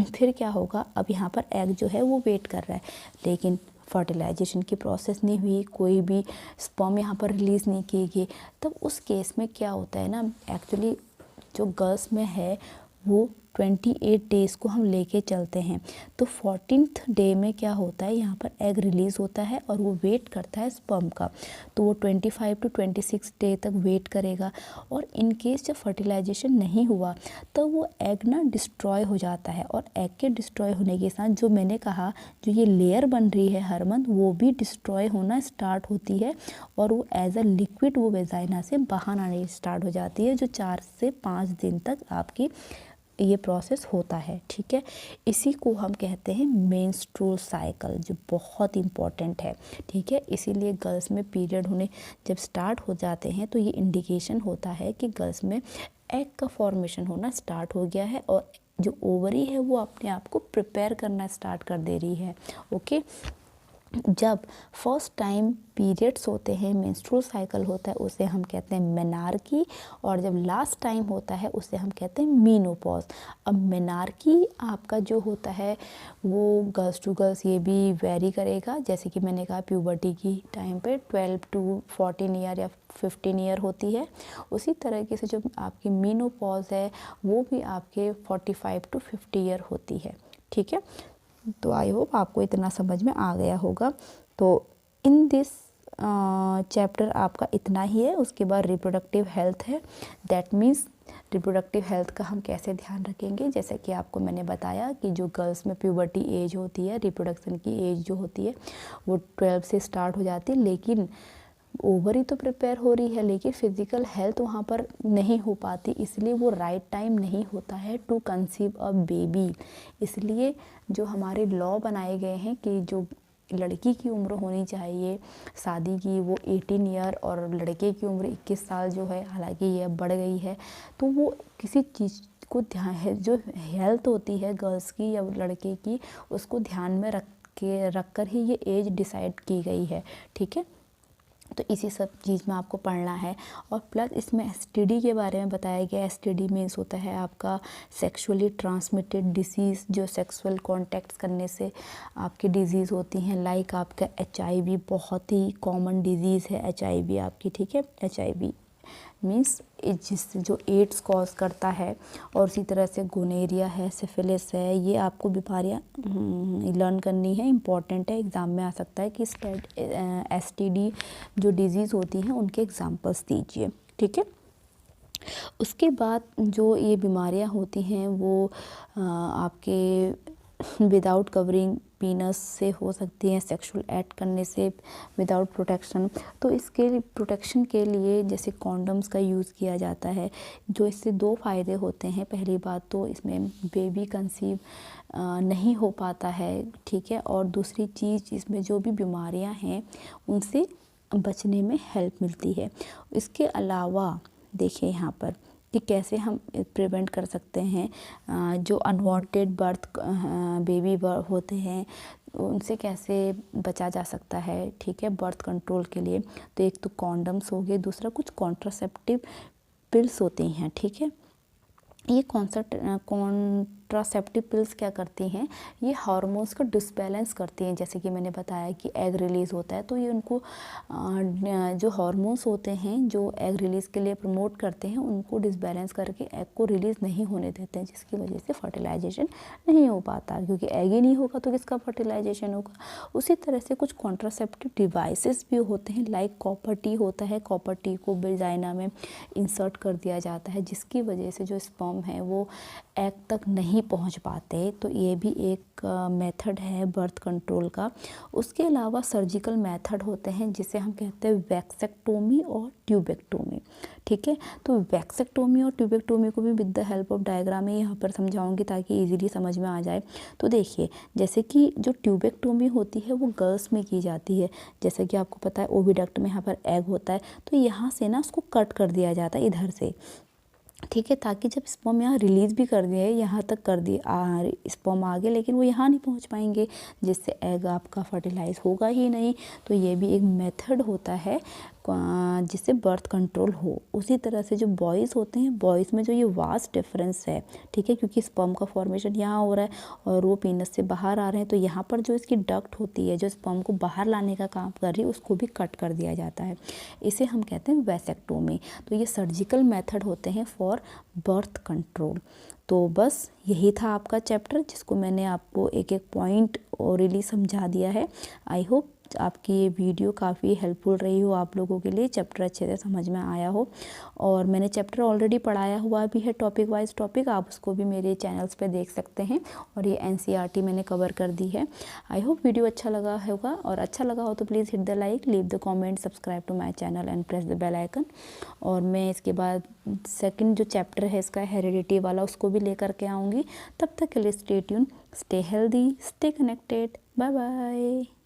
फिर क्या होगा, अब यहाँ पर एग जो है वो वेट कर रहा है, लेकिन फर्टिलाइजेशन की प्रोसेस नहीं हुई, कोई भी स्पर्म यहाँ पर रिलीज़ नहीं किए गए। तब उस केस में क्या होता है ना, एक्चुअली जो गर्ल्स में है वो 28 डेज़ को हम लेके चलते हैं। तो 14th डे में क्या होता है, यहाँ पर एग रिलीज़ होता है और वो वेट करता है स्पर्म का। तो वो 25 to 26 डे तक वेट करेगा। और इन केस जब फर्टिलाइजेशन नहीं हुआ तो वो एग ना डिस्ट्रॉय हो जाता है, और एग के डिस्ट्रॉय होने के साथ जो मैंने कहा, जो ये लेयर बन रही है हर मंथ, वो भी डिस्ट्रॉय होना स्टार्ट होती है, और वो एज अ लिक्विड वो वेजाइना से बाहर आने स्टार्ट हो जाती है, जो 4 से 5 दिन तक आपकी ये प्रोसेस होता है, ठीक है। इसी को हम कहते हैं मेंस्ट्रुअल साइकिल, जो बहुत इम्पॉर्टेंट है, ठीक है। इसीलिए गर्ल्स में पीरियड होने जब स्टार्ट हो जाते हैं तो ये इंडिकेशन होता है कि गर्ल्स में एग का फॉर्मेशन होना स्टार्ट हो गया है, और जो ओवरी है वो अपने आप को प्रिपेयर करना स्टार्ट कर दे रही है, ओके। जब फर्स्ट टाइम पीरियड्स होते हैं, मेंस्ट्रुअल साइकिल होता है, उसे हम कहते हैं मेनार्की, और जब लास्ट टाइम होता है उसे हम कहते हैं मीनोपॉज। अब मेनार्की आपका जो होता है वो गर्ल्स टू गर्ल्स ये भी वेरी करेगा, जैसे कि मैंने कहा प्यूबर्टी की टाइम पे 12 to 14 ईयर या 15 ईयर होती है। उसी तरीके से जो आपकी मीनोपॉज है वो भी आपके 45 to 50 ईयर होती है, ठीक है। तो आई होप आपको इतना समझ में आ गया होगा। तो इन दिस चैप्टर आपका इतना ही है। उसके बाद रिप्रोडक्टिव हेल्थ है, दैट मीन्स रिप्रोडक्टिव हेल्थ का हम कैसे ध्यान रखेंगे। जैसे कि आपको मैंने बताया कि जो गर्ल्स में प्यूबर्टी एज होती है, रिप्रोडक्शन की एज जो होती है वो 12 से स्टार्ट हो जाती है, लेकिन ओवरी तो प्रिपेयर हो रही है, लेकिन फिज़िकल हेल्थ वहाँ पर नहीं हो पाती, इसलिए वो राइट टाइम नहीं होता है टू कंसीव अ बेबी। इसलिए जो हमारे लॉ बनाए गए हैं कि जो लड़की की उम्र होनी चाहिए शादी की वो 18 ईयर, और लड़के की उम्र 21 साल जो है, हालांकि ये बढ़ गई है, तो वो किसी चीज़ को ध्यान है, जो हेल्थ होती है गर्ल्स की या लड़के की, उसको ध्यान में रख कर ही ये एज डिसाइड की गई है, ठीक है। तो इसी सब चीज़ में आपको पढ़ना है। और प्लस इसमें एसटीडी के बारे में बताया गया। एसटीडी मीन्स होता है आपका सेक्सुअली ट्रांसमिटेड डिसीज़, जो सेक्सुअल कॉन्टैक्ट्स करने से आपकी डिजीज़ होती हैं। लाइक आपका एचआईवी बहुत ही कॉमन डिजीज़ है एचआईवी आपकी, ठीक है। एचआईवी मीन्स जिससे जो एड्स कॉज करता है, और उसी तरह से गोनेरिया है, सिफिलिस है, ये आपको बीमारियाँ लर्न करनी है, इम्पॉर्टेंट है, एग्ज़ाम में आ सकता है कि एसटीडी जो डिजीज़ होती हैं उनके एग्जांपल्स दीजिए, ठीक है। उसके बाद जो ये बीमारियाँ होती हैं वो आपके विदाउट कवरिंग पीनस से हो सकती हैं, सेक्सुअल एक्ट करने से विदाउट प्रोटेक्शन। तो इसके प्रोटेक्शन के लिए जैसे कॉन्डम्स का यूज़ किया जाता है, जो इससे दो फ़ायदे होते हैं। पहली बात तो इसमें बेबी कंसीव नहीं हो पाता है, ठीक है, और दूसरी चीज़ इसमें जो भी बीमारियां हैं उनसे बचने में हेल्प मिलती है। इसके अलावा देखिए यहाँ पर कि कैसे हम प्रिवेंट कर सकते हैं जो अनवांटेड बर्थ बेबी होते हैं उनसे कैसे बचा जा सकता है, ठीक है, बर्थ कंट्रोल के लिए। तो एक तो कॉन्डम्स हो गए, दूसरा कुछ कॉन्ट्रासेप्टिव पिल्स होती हैं, ठीक है। ये कॉन्ट्रासेप्टिव पिल्स क्या करती हैं, ये हार्मोन्स को डिसबैलेंस करती हैं। जैसे कि मैंने बताया कि एग रिलीज़ होता है, तो ये उनको जो हार्मोन्स होते हैं जो एग रिलीज़ के लिए प्रमोट करते हैं उनको डिसबैलेंस करके एग को रिलीज़ नहीं होने देते हैं, जिसकी वजह से फर्टिलाइजेशन नहीं हो पाता, क्योंकि एग ही नहीं होगा तो किसका फर्टिलाइजेशन होगा। उसी तरह से कुछ कॉन्ट्रासेप्टिव डिवाइसेस भी होते हैं, लाइक कॉपर टी होता है। कॉपर टी को वेजाइना में इंसर्ट कर दिया जाता है, जिसकी वजह से जो स्पर्म है वो एग तक नहीं पहुंच पाते। तो ये भी एक मेथड है बर्थ कंट्रोल का। उसके अलावा सर्जिकल मेथड होते हैं जिसे हम कहते हैं वैक्सेक्टोमी और ट्यूबेक्टोमी, ठीक है। तो वैक्सेक्टोमी और ट्यूबेक्टोमी को भी with the help of diagram में यहाँ पर समझाऊंगी ताकि इजीली समझ में आ जाए। तो देखिए, जैसे कि जो ट्यूबेक्टोमी होती है वो गर्ल्स में की जाती है। जैसे कि आपको पता है ओविडक्ट में यहाँ पर एग होता है, तो यहाँ से ना उसको कट कर दिया जाता है इधर से, ठीक है, ताकि जब स्पर्म यहाँ रिलीज़ भी कर दिए, यहाँ तक कर दिए स्पर्म आ गए, लेकिन वो यहाँ नहीं पहुँच पाएंगे, जिससे एग आपका फर्टिलाइज होगा ही नहीं। तो ये भी एक मेथड होता है जिससे बर्थ कंट्रोल हो। उसी तरह से जो बॉयज़ होते हैं, बॉयज़ में जो ये वास्ट डिफरेंस है, ठीक है, क्योंकि स्पर्म का फॉर्मेशन यहाँ हो रहा है और वो पीनस से बाहर आ रहे हैं, तो यहाँ पर जो इसकी डक्ट होती है जो स्पर्म को बाहर लाने का काम कर रही है उसको भी कट कर दिया जाता है। इसे हम कहते हैं वैसेक्टोमी। तो ये सर्जिकल मेथड होते हैं फॉर बर्थ कंट्रोल। तो बस यही था आपका चैप्टर, जिसको मैंने आपको एक एक पॉइंट ओरली समझा दिया है। आई होप आपकी ये वीडियो काफ़ी हेल्पफुल रही हो आप लोगों के लिए, चैप्टर अच्छे से समझ में आया हो। और मैंने चैप्टर ऑलरेडी पढ़ाया हुआ भी है टॉपिक वाइज टॉपिक, आप उसको भी मेरे चैनल्स पे देख सकते हैं। और ये एनसीईआरटी मैंने कवर कर दी है। आई होप वीडियो अच्छा लगा होगा, और अच्छा लगा हो तो please hit the like, leave the comment, subscribe to my channel and press the bell icon. और मैं इसके बाद सेकेंड जो चैप्टर है इसका हेरिडिटी वाला, उसको भी लेकर के आऊँगी। तब तक के लिए stay tune, stay healthy, stay connected, bye bye.